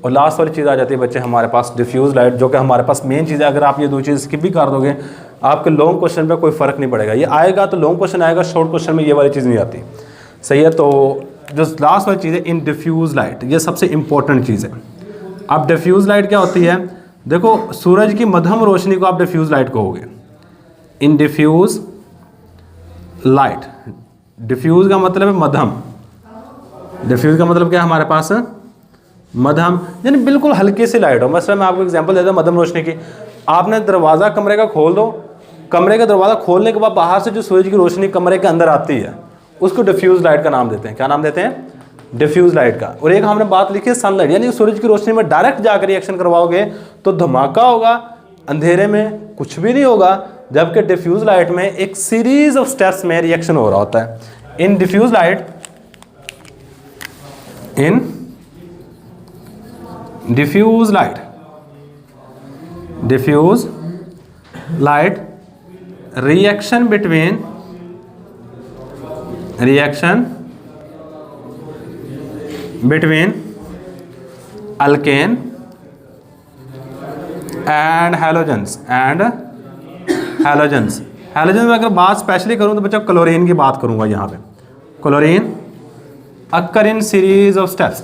[SPEAKER 1] और लास्ट वाली चीज़ आ जाती है बच्चे हमारे पास डिफ्यूज लाइट, जो कि हमारे पास मेन चीज़ है। अगर आप ये दो चीज़ स्किप भी कर दोगे आपके लॉन्ग क्वेश्चन पे कोई फ़र्क नहीं पड़ेगा। ये आएगा तो लॉन्ग क्वेश्चन आएगा, शॉर्ट क्वेश्चन में ये वाली चीज़ नहीं आती। सही है। तो जो लास्ट वाली चीज़ है इन डिफ्यूज लाइट, ये सबसे इंपॉर्टेंट चीज़ है। अब डिफ्यूज लाइट क्या होती है? देखो सूरज की मध्यम रोशनी को आप डिफ्यूज लाइट कहोगे। इन डिफ्यूज लाइट, डिफ्यूज का मतलब है मध्यम, डिफ्यूज का मतलब क्या है हमारे पास? मध्यम, यानी बिल्कुल हल्की सी लाइट हो। मसलन मैं आपको एग्जांपल देता हूँ मध्यम रोशनी की। आपने दरवाज़ा कमरे का खोल दो, कमरे का दरवाज़ा खोलने के बाद बाहर से जो सूरज की रोशनी कमरे के अंदर आती है उसको डिफ्यूज लाइट का नाम देते हैं। क्या नाम देते हैं? डिफ्यूज लाइट का। और एक हमने बात लिखी है सनलाइट, यानी सूरज की रोशनी में डायरेक्ट जाकर रिएक्शन करवाओगे तो धमाका होगा, अंधेरे में कुछ भी नहीं होगा। जबकि डिफ्यूज लाइट में एक सीरीज ऑफ स्टेप्स में रिएक्शन हो रहा होता है। In diffuse light, in diffuse light reaction between alkane and halogens halogens में अगर बात स्पेशली करूं तो बच्चा क्लोरीन की बात करूंगा। यहाँ पे chlorine occur in series of steps,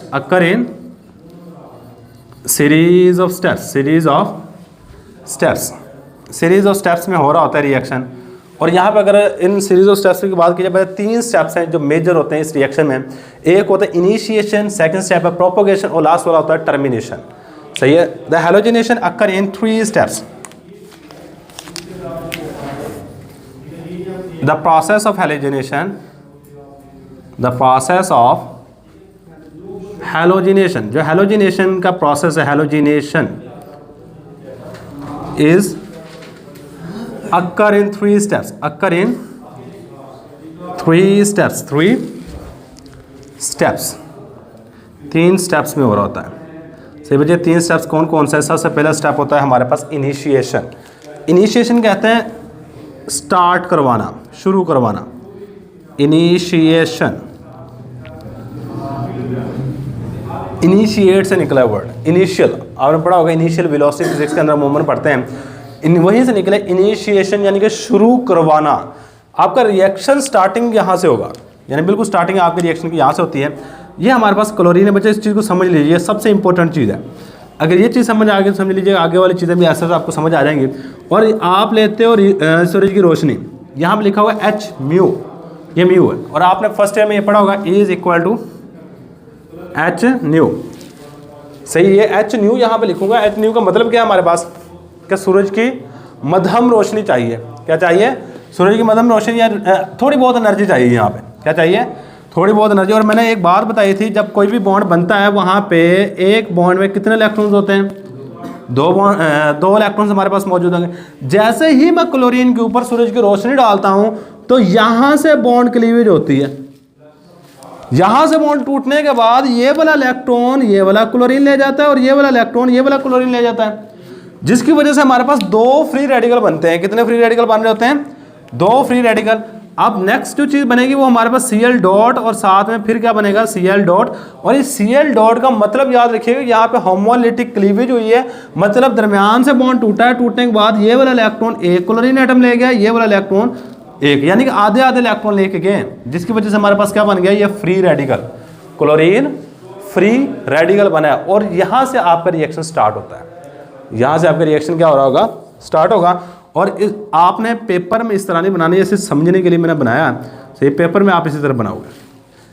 [SPEAKER 1] series of steps में हो रहा होता है रिएक्शन। और यहाँ पे अगर इन सीरीज ऑफ स्टेप्स की बात की जाए, 3 स्टेप्स हैं जो मेजर होते हैं इस रिएक्शन में। एक होता है इनिशिएशन, सेकंड स्टेप है प्रोपोगेशन और लास्ट वाला होता है टर्मिनेशन। सही है। The halogenation occur in 3 steps. The process of halogenation, जो हैलोजिनेशन का प्रोसेस है, halogenation is occur in 3 steps, 3 steps में हो रहा होता है। सही बच्चे, 3 स्टेप्स कौन कौन सा है? सबसे पहला स्टेप होता है हमारे पास इनिशिएशन। इनिशिएशन कहते हैं स्टार्ट करवाना, शुरू करवाना। इनिशिएशन, इनिशिएट से निकला वर्ड इनिशियल। आपने पढ़ा होगा इनिशियल वेलोसिटी फिजिक्स के अंदर मूवमेंट पढ़ते हैं, वहीं से निकले इनिशिएशन, यानी कि शुरू करवाना। आपका रिएक्शन स्टार्टिंग यहाँ से होगा, यानी बिल्कुल स्टार्टिंग आपके रिएक्शन की यहाँ से होती है। ये हमारे पास क्लोरीन है बच्चे, इस चीज़ को समझ लीजिए, सबसे इंपॉर्टेंट चीज़ है। अगर ये चीज़ समझ आ गई तो समझ लीजिए आगे वाली चीज़ें भी ऐसे आपको समझ आ जाएंगी। और आप लेते हो सूरज की रोशनी, यहाँ पर लिखा हुआ एच म्यू, ये म्यू है। और आपने फर्स्ट ईयर में ये पढ़ा होगा E is equal to h nu. सही है। एच न्यू यहाँ पे लिखूंगा। एच न्यू का मतलब क्या है हमारे पास? कि सूरज की मध्यम रोशनी चाहिए। क्या चाहिए? सूरज की मध्यम रोशनी या थोड़ी बहुत एनर्जी चाहिए। यहाँ पे क्या चाहिए? थोड़ी बहुत एनर्जी। और मैंने एक बात बताई थी, जब कोई भी बॉन्ड बनता है वहाँ पे एक बॉन्ड में कितने इलेक्ट्रॉन्स होते हैं? 2 इलेक्ट्रॉन्स हमारे पास मौजूद होंगे। जैसे ही मैं क्लोरीन के ऊपर सूरज की रोशनी डालता हूँ तो यहाँ से बॉन्ड क्लीवेज होती है। यहाँ से बॉन्ड टूटने के बाद ये वाला इलेक्ट्रॉन ये वाला क्लोरीन ले जाता है और ये वाला इलेक्ट्रॉन ये वाला क्लोरीन ले जाता है, जिसकी वजह से हमारे पास 2 फ्री रेडिकल बनते हैं। कितने फ्री रेडिकल बन रहे होते हैं? 2 फ्री रेडिकल। अब नेक्स्ट जो चीज़ बनेगी वो हमारे पास Cl डॉट और साथ में फिर क्या बनेगा? Cl dot. और इस Cl डॉट का मतलब याद रखिएगा, यहाँ पे होमोलिटिक क्लीवेज हुई है, मतलब दरमियान से बॉन्ड टूटा है। टूटने के बाद ये वाला इलेक्ट्रॉन एक क्लोरीन एटम ले गया, ये वाला इलेक्ट्रॉन एक, यानी कि आधे आधे इलेक्ट्रॉन लेके गए, जिसकी वजह से हमारे पास क्या बन गया? ये free radical, chlorine free radical बना है। और यहाँ से आपका रिएक्शन स्टार्ट होता है। यहाँ से आपका रिएक्शन क्या हो रहा होगा? स्टार्ट होगा। और आपने पेपर में इस तरह नहीं बनानी, इसे समझने के लिए मैंने बनाया। सही, पेपर में आप इसी तरह बनाओगे।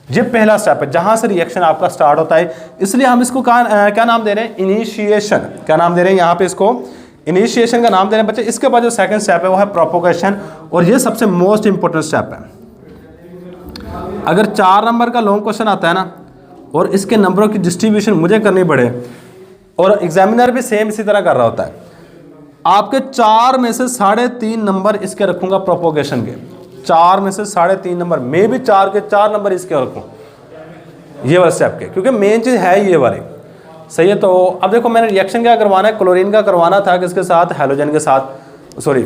[SPEAKER 1] ये पहला स्टेप है जहाँ से रिएक्शन आपका स्टार्ट होता है, इसलिए हम इसको क्या नाम दे रहे हैं? इनिशिएशन। क्या नाम दे रहे हैं यहाँ पे? इसको इनिशिएशन का नाम दे रहे हैं बच्चे। इसके बाद जो सेकंड स्टेप है वो है प्रोपोगेशन, और ये सबसे मोस्ट इंपॉर्टेंट स्टेप है। अगर 4 नंबर का लॉन्ग क्वेश्चन आता है ना और इसके नंबरों की डिस्ट्रीब्यूशन मुझे करनी पड़े, और एग्जामिनर भी सेम इसी तरह कर रहा होता है, आपके 4 में से 3.5 नंबर इसके रखूंगा प्रोपोगेशन के। 4 में से 3.5 नंबर, मैं भी 4 के 4 नंबर इसके रखूँ ये वाले स्टेप के, क्योंकि मेन चीज़ है ये वाली। सही है। तो अब देखो मैंने रिएक्शन क्या करवाना है, क्लोरीन का करवाना था किसके साथ, हेलोजन के साथ, सॉरी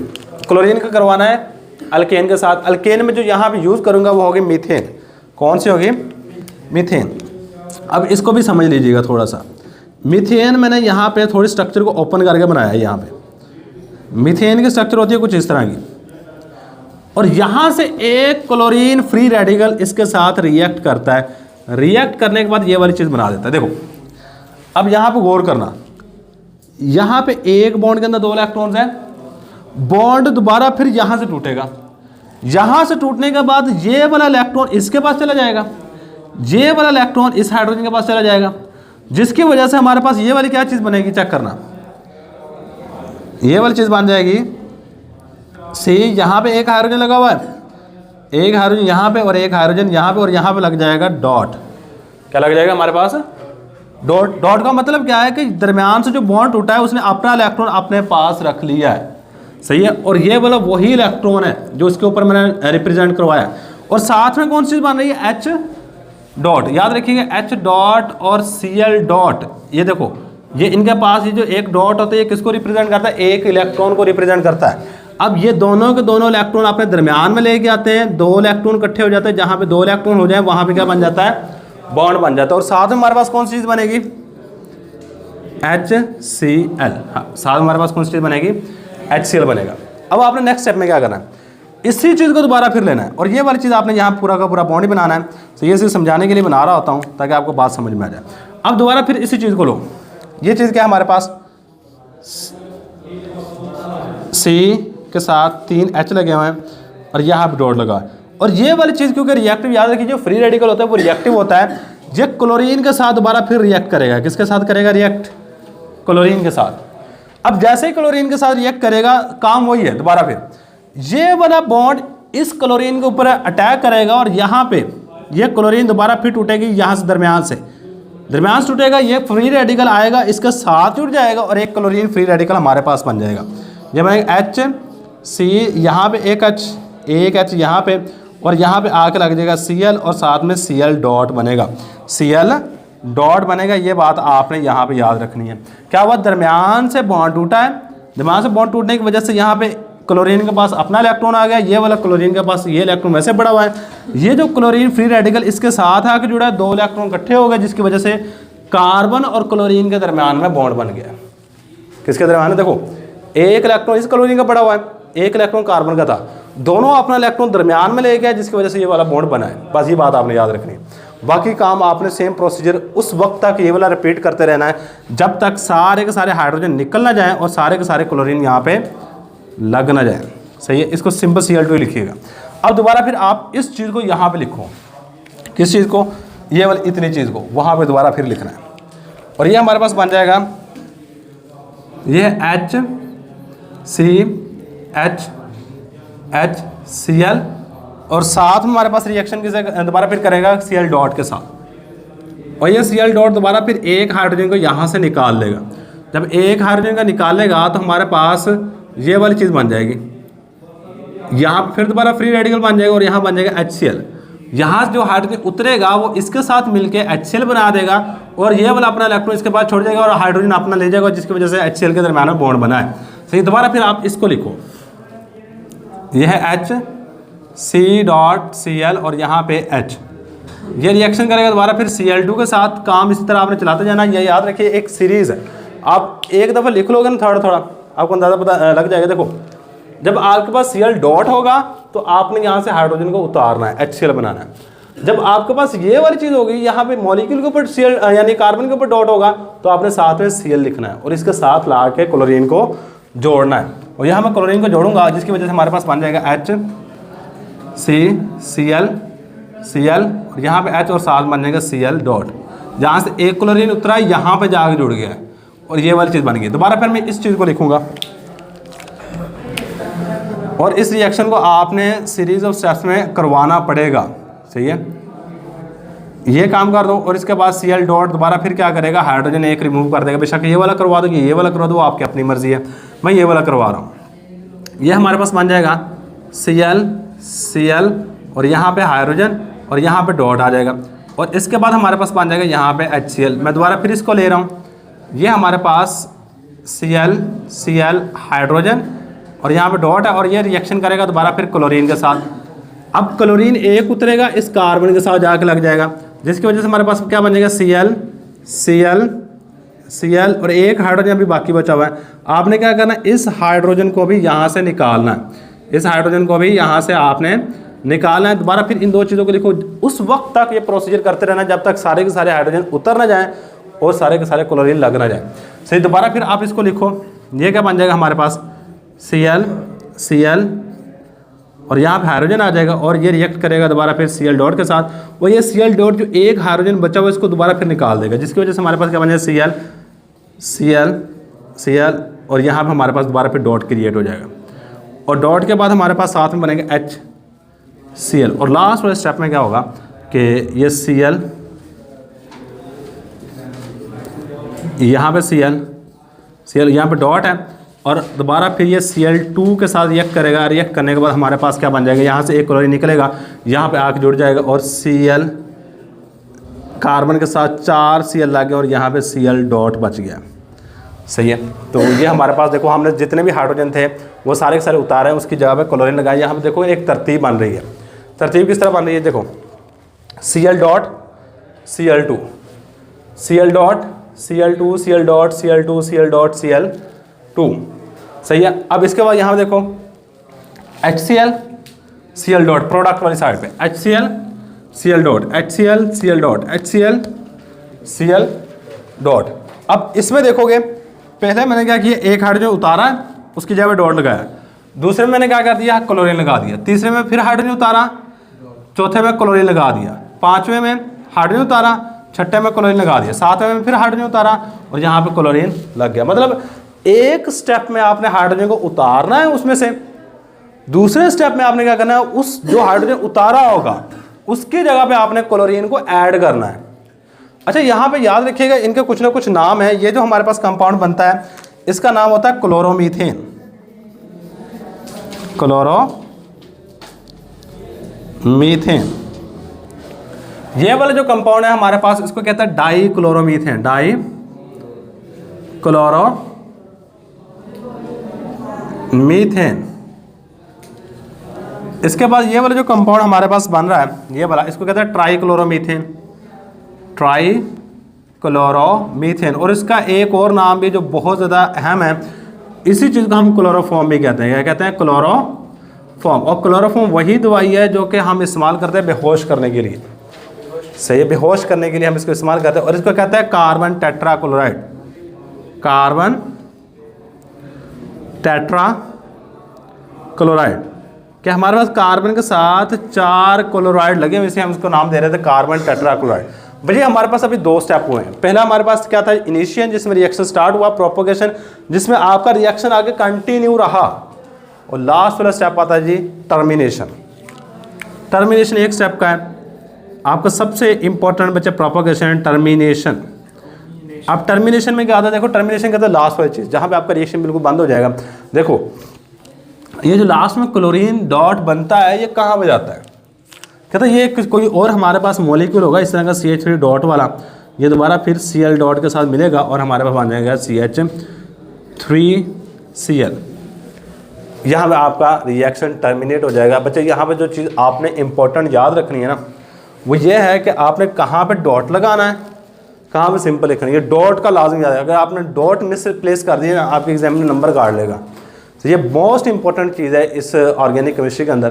[SPEAKER 1] क्लोरीन का करवाना है अल्केन के साथ। अल्केन में जो यहाँ पे यूज़ करूँगा वो होगी मीथेन। कौन सी होगी, मीथेन। अब इसको भी समझ लीजिएगा थोड़ा सा। मीथेन मैंने यहाँ पे थोड़ी स्ट्रक्चर को ओपन करके बनाया है। यहाँ पे मीथेन की स्ट्रक्चर होती है कुछ इस तरह की, और यहाँ से एक क्लोरीन फ्री रेडिकल इसके साथ रिएक्ट करता है। रिएक्ट करने के बाद ये वाली चीज़ बना देता है। देखो अब यहाँ पे गौर करना, यहाँ पे एक बॉन्ड के अंदर 2 इलेक्ट्रॉन्स हैं, बॉन्ड दोबारा फिर यहाँ से टूटेगा, यहाँ से टूटने के बाद ये वाला इलेक्ट्रॉन इसके पास चला जाएगा, ये वाला इलेक्ट्रॉन इस हाइड्रोजन के पास चला जाएगा, जिसकी वजह से हमारे पास ये वाली क्या चीज़ बनेगी, चेक करना, ये वाली चीज़ बन जाएगी सी। यहाँ पे एक हाइड्रोजन लगा हुआ है, एक हाइड्रोजन यहाँ पे और एक हाइड्रोजन यहाँ पे, और यहाँ पे लग जाएगा डॉट। क्या लग जाएगा हमारे पास, डॉट। डॉट का मतलब क्या है कि दरमियान से जो बॉन्ड टूटा है उसने अपना इलेक्ट्रॉन अपने पास रख लिया है। सही है। और ये वाला वही इलेक्ट्रॉन है जो इसके ऊपर मैंने रिप्रेजेंट करवाया, और साथ में कौन सी चीज़ बन रही है, एच डॉट। याद रखिएगा एच डॉट और Cl डॉट। ये देखो ये इनके पास ये जो एक डॉट होता है ये किसको रिप्रेजेंट करता है, एक इलेक्ट्रॉन को रिप्रेजेंट करता है। अब ये दोनों के दोनों इलेक्ट्रॉन अपने दरमियान में लेके आते हैं, 2 इलेक्ट्रॉन इकट्ठे हो जाते हैं, जहाँ पे 2 इलेक्ट्रॉन हो जाए वहाँ पे क्या बन जाता है, बॉन्ड बन जाता है। और साथ में हमारे पास कौन सी चीज़ बनेगी, HCl। हाँ, साथ में हमारे पास कौन सी चीज़ बनेगी, HCl बनेगा। अब आपने नेक्स्ट स्टेप में क्या करना है, इसी चीज़ को दोबारा फिर लेना है, और ये वाली चीज़ आपने यहाँ पूरा का पूरा बॉन्ड ही बनाना है। तो ये चीज़ समझाने के लिए बना रहा होता हूँ ताकि आपको बात समझ में आ जाए। अब दोबारा फिर इसी चीज़ को लो, ये चीज़ क्या है हमारे पास, C के साथ 3 H लगे हुए हैं और यहाँ पे डॉट लगा है। और ये वाली चीज़ क्योंकि रिएक्टिव, याद रखिए जो फ्री रेडिकल होता है वो रिएक्टिव होता है। ये क्लोरीन के साथ दोबारा फिर रिएक्ट करेगा, किसके साथ करेगा, रिएक्ट क्लोरीन के साथ। अब जैसे ही क्लोरीन के साथ रिएक्ट करेगा काम वही है, दोबारा फिर ये वाला बॉन्ड इस क्लोरीन के ऊपर अटैक करेगा, और यहाँ पे ये क्लोरीन दोबारा फिर टूटेगी, यहाँ से दरमियान से टूटेगा, ये फ्री रेडिकल आएगा इसके साथ जुड़ जाएगा, और एक क्लोरीन फ्री रेडिकल हमारे पास बन जाएगा। ये बनेगा HC, यहाँ पे एक H यहाँ पे, और यहाँ पे आके लग जाएगा Cl, और साथ में Cl डॉट बनेगा, Cl डॉट बनेगा। ये बात आपने यहाँ पे याद रखनी है। क्या हुआ, दरमियान से बॉन्ड टूटा है, दरमियान से बॉन्ड टूटने की वजह से यहाँ पे क्लोरीन के पास अपना इलेक्ट्रॉन आ गया, ये वाला क्लोरीन के पास ये इलेक्ट्रॉन वैसे बढ़ा हुआ है, ये जो क्लोरीन फ्री रेडिकल इसके साथ आके जुड़ा है, 2 इलेक्ट्रॉन इकट्ठे हो गए, जिसकी वजह से कार्बन और क्लोरीन के दरमियान में बॉन्ड बन गया। किसके दरमियान है, देखो एक इलेक्ट्रॉन इस क्लोरीन का पड़ा हुआ है, एक इलेक्ट्रॉन कार्बन का था, दोनों अपना इलेक्ट्रॉन दरमियान में ले गया, जिसकी वजह से ये वाला बॉन्ड बना है। बस ये बात आपने याद रखनी है। बाकी काम आपने सेम प्रोसीजर उस वक्त तक ये वाला रिपीट करते रहना है जब तक सारे के सारे हाइड्रोजन निकल ना जाए और सारे के सारे क्लोरीन यहाँ पे लग ना जाए। सही है। इसको सिंपल Cl2 लिखिएगा। अब दोबारा फिर आप इस चीज़ को यहाँ पे लिखो, किस चीज़ को, ये वाली इतनी चीज़ को वहाँ पे दोबारा फिर लिखना है, और ये हमारे पास बन जाएगा ये HCl, और साथ में हमारे पास रिएक्शन किसे दोबारा फिर करेगा, Cl डॉट के साथ, और ये Cl डॉट दोबारा फिर एक हाइड्रोजन को यहाँ से निकाल लेगा। जब एक हाइड्रोजन का निकालेगा तो हमारे पास ये वाली चीज़ बन जाएगी, यहाँ फिर दोबारा फ्री रेडिकल बन जाएगा, और यहाँ बन जाएगा HCl। यहाँ जो हाइड्रोजन उतरेगा वो इसके साथ मिलके HCl बना देगा, और ये वाला अपना इलेक्ट्रॉन इसके पास छोड़ जाएगा और हाइड्रोजन अपना ले जाएगा, जिसकी वजह से HCl के दरमियान में बॉन्ड बना है। सही। दोबारा फिर आप इसको लिखो, यह है HC.Cl और यहाँ पे H, ये रिएक्शन करेगा दोबारा फिर Cl2 के साथ। काम इसी तरह आपने चलाते जाना। ये याद रखिए एक सीरीज़ है, आप एक दफ़ा लिख लोगे ना थोड़ा थोड़ा आपको अंदाज़ा पता लग जाएगा। देखो जब आपके पास Cl डॉट होगा तो आपने यहाँ से हाइड्रोजन को उतारना है, HCl बनाना है। जब आपके पास ये वाली चीज़ होगी, यहाँ पे मॉलिक्यूल के ऊपर Cl यानी कार्बन के ऊपर डॉट होगा, तो आपने साथ में Cl लिखना है और इसके साथ ला के क्लोरीन को जोड़ना है। और यहाँ मैं क्लोरीन को जोड़ूंगा, जिसकी वजह से हमारे पास बन जाएगा Cl, और यहाँ पे H और साथ बन जाएगा Cl डॉट। जहाँ से एक क्लोरीन उतरा है यहाँ पे जाके जुड़ गया है, और ये वाली चीज़ बन गई। दोबारा फिर मैं इस चीज़ को लिखूंगा, और इस रिएक्शन को आपने सीरीज ऑफ स्टेप्स में करवाना पड़ेगा। सही है। ये काम कर दो, और इसके बाद Cl डॉट दोबारा फिर क्या करेगा, हाइड्रोजन एक रिमूव कर देगा। बेशक ये वाला करवा दो, ये वाला करवा दो, आपकी अपनी मर्जी है। मैं ये वाला करवा रहा हूँ। ये हमारे पास बन जाएगा Cl और यहाँ पे हाइड्रोजन और यहाँ पे डॉट आ जाएगा। और इसके बाद हमारे पास बन जाएगा यहाँ पे HCl। मैं दोबारा फिर इसको ले रहा हूँ, ये हमारे पास Cl हाइड्रोजन और यहाँ पे डॉट है और ये रिएक्शन करेगा दोबारा फिर क्लोरीन के साथ। अब क्लोरीन एक उतरेगा इस कार्बन के साथ जाके लग जाएगा, जिसकी वजह से हमारे पास क्या बन जाएगा Cl और एक हाइड्रोजन अभी बाकी बचा हुआ है। आपने क्या करना है, इस हाइड्रोजन को भी यहाँ से निकालना है, इस हाइड्रोजन को भी यहाँ से आपने निकालना है। दोबारा फिर इन दो चीज़ों को लिखो, उस वक्त तक ये प्रोसीजर करते रहना जब तक सारे के सारे हाइड्रोजन उतर ना जाएं और सारे के सारे क्लोरीन लग ना जाए। सही, दोबारा फिर आप इसको लिखो, ये क्या बन जाएगा हमारे पास Cl और यहाँ पे हाइड्रोजन आ जाएगा और ये रिएक्ट करेगा दोबारा फिर Cl डॉट के साथ और ये Cl डॉट जो एक हाइड्रोजन बचा हुआ इसको दोबारा फिर निकाल देगा, जिसकी वजह से हमारे पास क्या बन जाएगा Cl और यहाँ पे हमारे पास दोबारा फिर डॉट क्रिएट हो जाएगा और डॉट के बाद हमारे पास साथ में बनेगा HCl और लास्ट वाले स्टेप में क्या होगा कि ये Cl यहाँ पे Cl यहाँ पे डॉट है और दोबारा फिर ये Cl2 के साथ रिएक्ट करेगा। रिएक्ट करने के बाद हमारे पास क्या बन जाएगा, यहाँ से एक क्लोरीन निकलेगा, यहाँ पे आके जुड़ जाएगा और Cl कार्बन के साथ 4 Cl लग गया और यहाँ पे Cl डॉट बच गया। सही है, तो ये हमारे पास देखो हमने जितने भी हाइड्रोजन थे वो सारे के सारे उतारे हैं, उसकी जगह पे क्लोरीन लगाए। यहाँ पे देखो एक तरतीब बन रही है। तरतीब किस तरह बन रही है, देखो Cl dot Cl2 Cl dot Cl2 Cl dot Cl2 Cl dot Cl2। सही है, अब इसके बाद यहाँ देखो HCl Cl डॉट प्रोडक्ट वाली साइड पे HCl Cl dot HCl Cl dot HCl Cl dot. अब इसमें देखोगे पहले मैंने क्या किया, एक हाइड्रोजन उतारा उसकी जगह पे डॉट लगाया, दूसरे में मैंने क्या कर दिया, क्लोरीन लगा दिया, तीसरे में फिर हाइड्रोजन उतारा, चौथे में क्लोरीन लगा दिया, पांचवें में हाइड्रोजन उतारा, छठे में क्लोरीन लगा दिया, सातवें में फिर हाइड्रोजन उतारा और यहाँ पे क्लोरीन लग गया। मतलब एक स्टेप में आपने हाइड्रोजन को उतारना है उसमें से, दूसरे स्टेप में आपने क्या करना है, उस जो हाइड्रोजन उतारा होगा उसकी जगह पे आपने क्लोरीन को ऐड करना है। अच्छा, यहाँ पे याद रखिएगा इनके कुछ ना कुछ नाम है। ये जो हमारे पास कंपाउंड बनता है इसका नाम होता है क्लोरोमीथेन। क्लोरोमीथेन ये वाला जो कंपाउंड है हमारे पास इसको कहता है डाई क्लोरोमीथेन। Die chloromethane. इसके बाद ये वाला जो कंपाउंड हमारे पास बन रहा है ये वाला, इसको कहता है ट्राई क्लोरोमीथेन। Try chloromethane. और इसका एक और नाम भी जो बहुत ज़्यादा अहम है, इसी चीज़ को हम क्लोरोफॉर्म भी कहते हैं। क्या कहते हैं, क्लोरोफॉर्म। और क्लोरोफॉर्म वही दवाई है जो कि हम इस्तेमाल करते हैं बेहोश करने के लिए। सही है, बेहोश करने के लिए हम इसको इस्तेमाल करते हैं। और इसको कहते हैं कार्बन टेट्राक्लोराइड। Carbon tetrachloride. कि हमारे पास कार्बन के साथ 4 क्लोराइड लगे हुए, इसे हम इसको नाम दे रहे थे कार्बन टेट्राक्लोराइड। भैया हमारे पास अभी 2 स्टेप हुए हैं। पहला हमारे पास क्या था, इनिशिएशन जिसमें रिएक्शन स्टार्ट हुआ, प्रोपोगेशन जिसमें आपका रिएक्शन आगे कंटिन्यू रहा, और लास्ट वाला स्टेप आता है जी टर्मिनेशन। टर्मिनेशन एक स्टेप का है आपका सबसे इंपॉर्टेंट बच्चे, प्रोपोगेशन, टर्मिनेशन। अब टर्मिनेशन में क्या आता है, देखो टर्मिनेशन कहते हैं लास्ट वाली चीज़ जहाँ पे आपका रिएक्शन बिल्कुल बंद हो जाएगा। देखो ये जो लास्ट में क्लोरीन डॉट बनता है ये कहाँ पे जाता है, कहता है ये कोई और हमारे पास मॉलिक्यूल होगा इस तरह का CH3 डॉट वाला, ये दोबारा फिर Cl डॉट के साथ मिलेगा और हमारे पास बन जाएगा CH3Cl। यहाँ पे आपका रिएक्शन टर्मिनेट हो जाएगा। बच्चे यहाँ पे जो चीज़ आपने इंपॉर्टेंट याद रखनी है ना, वो ये है कि आपने कहाँ पे डॉट लगाना है, कहाँ पे सिंपल लिखना है। ये डॉट का लाजमी याद है, अगर आपने डॉट मिस प्लेस कर दिया ना आपके एग्जाम में नंबर काट लेगा। तो ये मोस्ट इंपॉर्टेंट चीज़ है इस ऑर्गेनिक केमिस्ट्री के अंदर।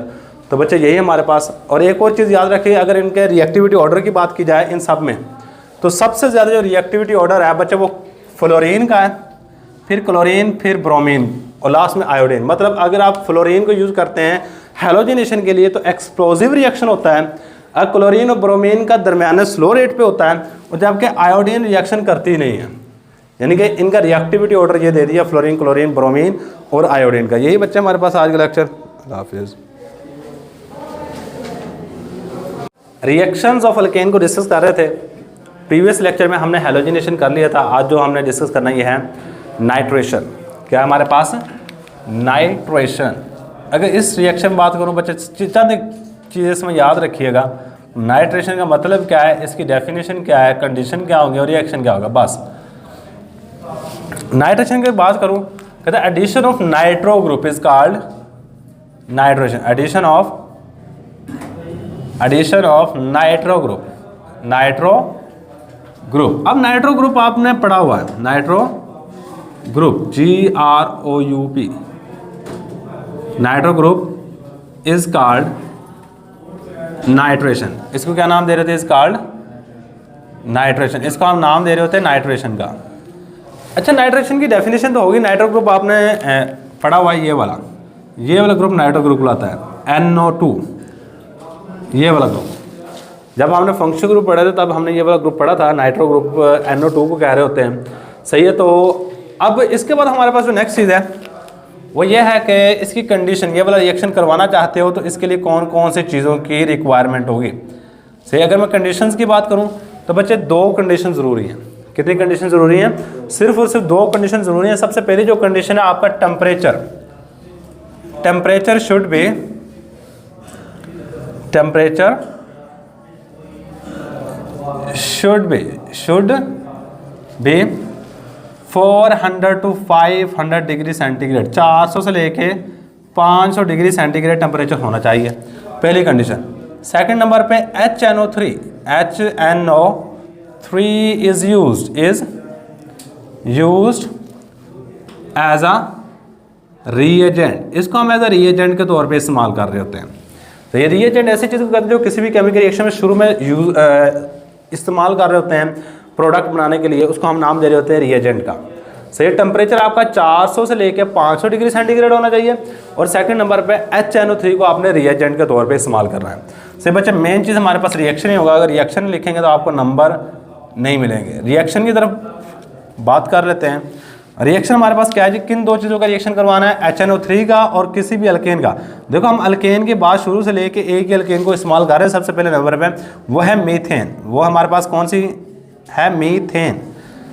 [SPEAKER 1] तो बच्चे यही हमारे पास। और एक और चीज़ याद रखिए, अगर इनके रिएक्टिविटी ऑर्डर की बात की जाए इन सब में, तो सबसे ज़्यादा जो रिएक्टिविटी ऑर्डर है बच्चे वो फ्लोरीन का है, फिर क्लोरीन, फिर ब्रोमीन और लास्ट में आयोडीन। मतलब अगर आप फ्लोरीन को यूज़ करते हैं हेलोजिनेशन के लिए तो एक्सप्लोजिव रिएक्शन होता है, और क्लोरीन और ब्रोमीन का दरमियाना स्लो रेट पे होता है, और जबकि आयोडीन रिएक्शन करती नहीं है। यानी कि इनका रिएक्टिविटी ऑर्डर ये दे दिया, फ्लोरीन, क्लोरीन, ब्रोमीन और आयोडीन का। यही बच्चे हमारे पास आज का लेक्चर। अल्लाह हाफिज़। रिएक्शंस ऑफ अल्केन को डिस्कस कर रहे थे। प्रीवियस लेक्चर में हमने हेलोजिनेशन कर लिया था। आज जो हमने डिस्कस करना ये है नाइट्रेशन। क्या हमारे पास नाइट्रेशन। अगर इस रिएक्शन में बात करूँ बच्चे, चंद चीज़ें इसमें याद रखिएगा। नाइट्रेशन का मतलब क्या है, इसकी डेफिनेशन क्या है, कंडीशन क्या होगी और रिएक्शन क्या होगा, बस। नाइट्रेशन की बात करूँ, कहते हैं addition of nitro group is called nitration. Addition of nitro group. अब नाइट्रो ग्रुप आपने पढ़ा हुआ है, nitro group GROUP, nitro group is called nitration. इसको क्या नाम दे रहे थे, इज कॉल्ड नाइट्रेशन। इसको हम नाम दे रहे होते हैं नाइट्रेशन का। अच्छा, नाइट्रेशन की डेफिनेशन तो होगी। नाइट्रो ग्रुप आपने पढ़ा हुआ है, ये वाला ग्रुप नाइट्रो ग्रुप लाता है, NO2, ये वाला ग्रुप। जब हमने फंक्शनल ग्रुप पढ़े थे तब हमने ये वाला ग्रुप पढ़ा था, नाइट्रो ग्रुप NO2 को कह रहे होते हैं, सही है। तो अब इसके बाद हमारे पास जो नेक्स्ट चीज़ है वो ये है कि इसकी कंडीशन, ये वाला रिएक्शन करवाना चाहते हो तो इसके लिए कौन कौन से चीज़ों की रिक्वायरमेंट होगी, सही। अगर मैं कंडीशंस की बात करूं तो बच्चे 2 कंडीशन ज़रूरी हैं। कितनी कंडीशन ज़रूरी हैं, सिर्फ और सिर्फ 2 कंडीशन ज़रूरी हैं। सबसे पहली जो कंडीशन है आपका temperature should be 400 to 500 degree centigrade, 400 से लेके 500 डिग्री सेंटीग्रेड टेम्परेचर होना चाहिए, पहली कंडीशन। सेकंड नंबर पे HNO3 is used as a reagent. इसको हम एज अ रीएजेंट के तौर पे इस्तेमाल कर रहे होते हैं। तो ये रीएजेंट ऐसी चीज़ को कहते हैं जो किसी भी केमिकल रिएक्शन में शुरू में इस्तेमाल कर रहे होते हैं प्रोडक्ट बनाने के लिए, उसको हम नाम दे रहे होते हैं रीएजेंट का। सही, टेम्परेचर आपका 400 से लेकर 500 डिग्री सेंटीग्रेड होना चाहिए। और सेकंड नंबर पे HNO3 को आपने रीएजेंट के तौर पे इस्तेमाल करना है। सही बच्चे, मेन चीज़ हमारे पास रिएक्शन ही होगा। अगर रिएक्शन लिखेंगे तो आपको नंबर नहीं मिलेंगे। रिएक्शन की तरफ बात कर लेते हैं। रिएक्शन हमारे पास क्या है जी, किन 2 चीज़ों का रिएक्शन करवाना है, HNO3 का और किसी भी अल्केन का। देखो, हम अल्केन के बाद शुरू से लेके एक ही अल्केन को इस्तेमाल कर रहे हैं। सबसे पहले नंबर पे वो है मीथेन। वो हमारे पास कौन सी है, मीथेन,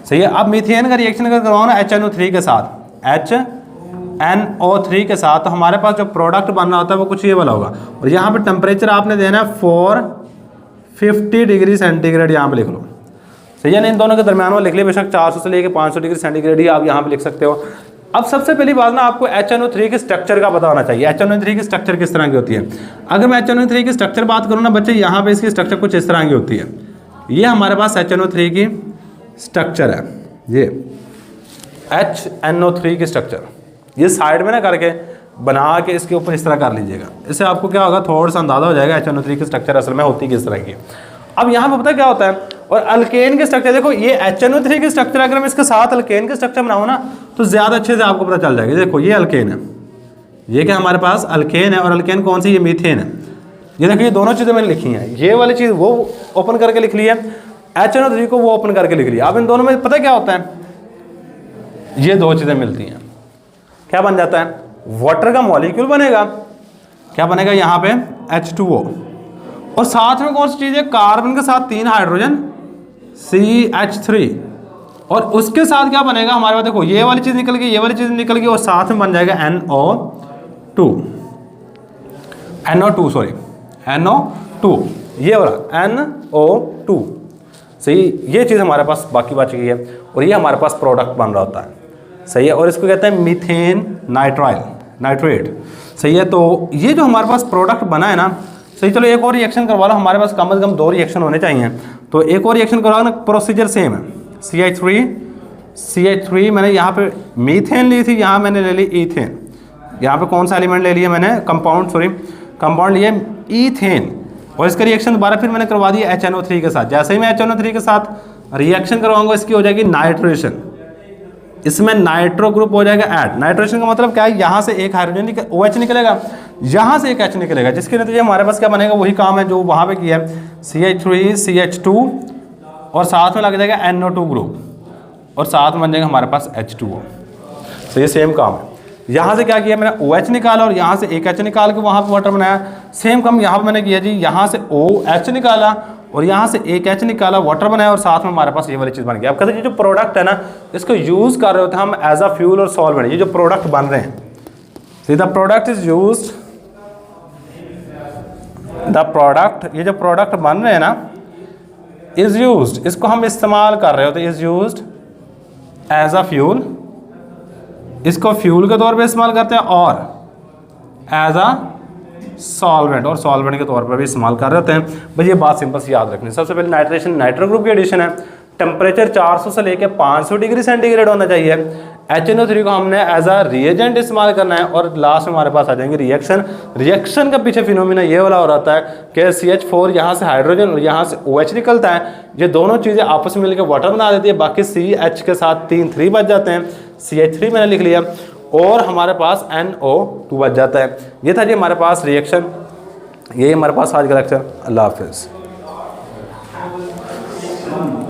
[SPEAKER 1] सही है। अब मीथेन का रिएक्शन अगर करवाना HNO3 के साथ, HNO3 के साथ, तो हमारे पास जो प्रोडक्ट बन रहा होता है वो कुछ ये वाला होगा। और यहाँ पे टेम्परेचर आपने देना है 450 डिग्री सेंटीग्रेड, यहाँ पे लिख लो, सही है ना। इन दोनों के दरमियान में लिख लिया, बेशक 400 से लेकर 500 डिग्री सेंटीग्रेड ही आप यहाँ पे लिख सकते हो। अब सबसे पहली बात ना, आपको HNO3 के स्ट्रक्चर का पता होना चाहिए। HNO3 की स्ट्रक्चर किस तरह की होती है। अगर मैं HNO3 की स्ट्रक्चर बात करूँ ना बच्चे, यहाँ पे इसकी स्ट्रक्चर कुछ इस तरह की होती है। ये हमारे पास HNO3 की स्ट्रक्चर है, ये HNO3 की स्ट्रक्चर, ये साइड में ना करके बना के इसके ऊपर इस तरह कर लीजिएगा। इससे आपको क्या होगा, थोड़ा सा अंदाजा हो जाएगा HNO3 की स्ट्रक्चर असल में होती किस तरह की। अब यहाँ पे पता क्या होता है, और अल्केन के स्ट्रक्चर देखो, ये HNO3 की स्ट्रक्चर अगर मैं इसके साथ अल्केन के स्ट्रक्चर बनाऊँ ना तो ज़्यादा अच्छे से आपको पता चल जाएगा। देखो, ये अल्केन है, ये क्या हमारे पास अल्केन है, और अल्केन कौन सी, ये मीथेन है। ये देखिए, ये दोनों चीज़ें मैंने लिखी हैं। ये वाली चीज़ वो ओपन करके लिख ली है, HNO3 को वो ओपन करके लिख लिया। अब इन दोनों में पता क्या होता है, ये 2 चीज़ें मिलती हैं, क्या बन जाता है, वाटर का मॉलिक्यूल बनेगा। क्या बनेगा यहाँ पे, H2O, और साथ में कौन सी चीज़ है, कार्बन के साथ 3 हाइड्रोजन CH3, और उसके साथ क्या बनेगा हमारे पास, देखो ये वाली चीज़ निकल गई, ये वाली चीज़ निकल गई, और साथ में बन जाएगा NO2, ये वाला NO2, सही। ये चीज़ हमारे पास बाकी बच गई है, और ये हमारे पास प्रोडक्ट बन रहा होता है, सही है। और इसको कहते हैं मीथेन नाइट्रेट, सही है। तो ये जो हमारे पास प्रोडक्ट बना है ना, सही। चलो एक और रिएक्शन करवा लो, हमारे पास कम से कम 2 रिएक्शन होने चाहिए। तो एक और रिएक्शन करवाओ ना, प्रोसीजर सेम है। CH3 मैंने यहाँ पे मीथेन ली थी, यहाँ मैंने ले ली ईथेन। यहाँ पे कौन सा एलिमेंट ले लिया मैंने, कंपाउंड लिए ईथेन, और इसका रिएक्शन दोबारा फिर मैंने करवा दिया HNO3 के साथ। जैसे ही मैं HNO3 के साथ रिएक्शन करवाऊंगा, इसकी हो जाएगी नाइट्रेशन, इसमें नाइट्रो ग्रुप हो जाएगा ऐड। नाइट्रेशन का मतलब क्या है, यहाँ से एक हाइड्रोजन OH निकलेगा, यहाँ से एक H निकलेगा, जिसके नतीजे हमारे पास क्या बनेगा, वही काम है जो वहाँ पे किया है, CH3 CH2, और साथ में लग जाएगा NO2 ग्रुप, और साथ में बन जाएगा हमारे पास H2O। तो ये सेम काम है। यहाँ से क्या किया मैंने, OH निकाला, और यहाँ से एक H निकाल के वहाँ पे वाटर बनाया। सेम काम यहाँ पे मैंने किया जी, यहाँ से OH निकाला और यहाँ से एक H निकाला, वाटर बनाया, और साथ में हमारे पास ये वाली चीज़ बन गई। अब कहते हैं ये जो प्रोडक्ट है ना, इसको यूज़ कर रहे होते हैं हम एज अ फ्यूल और सॉल्वेंट। ये जो प्रोडक्ट बन रहे हैं, see the product is used, the product, ये जो प्रोडक्ट बन रहे हैं ना, इज यूज्ड, इसको हम इस्तेमाल कर रहे होते, is used as a fuel, इसको फ्यूल के तौर पे इस्तेमाल करते हैं, और एज अ सॉल्वेंट, और सॉल्वेंट के तौर पर भी इस्तेमाल कर रहे होते हैं। भाई ये बात सिंपल सी याद रखनी। सबसे पहले नाइट्रेशन, नाइट्रो ग्रुप की एडिशन है, टेम्परेचर 400 से लेके 500 डिग्री सेंटीग्रेड होना चाहिए। HNO3 को हमने एज अ रिएजेंट इस्तेमाल करना है, और लास्ट में हमारे पास आ जाएंगे रिएक्शन। रिएक्शन का पीछे फिनोमिना ये वाला हो रहता है कि CH4 यहाँ से हाइड्रोजन और यहाँ से OH निकलता है, ये दोनों चीज़ें आपस में मिलकर वाटर बना देती है, बाकी CH के साथ 3 बच जाते हैं, CH3 मैंने लिख लिया, और हमारे पास NO2 बच जाता है। ये था जी हमारे पास रिएक्शन, यही हमारे पास आज का लेक्चर। अल्लाह हाफिज़।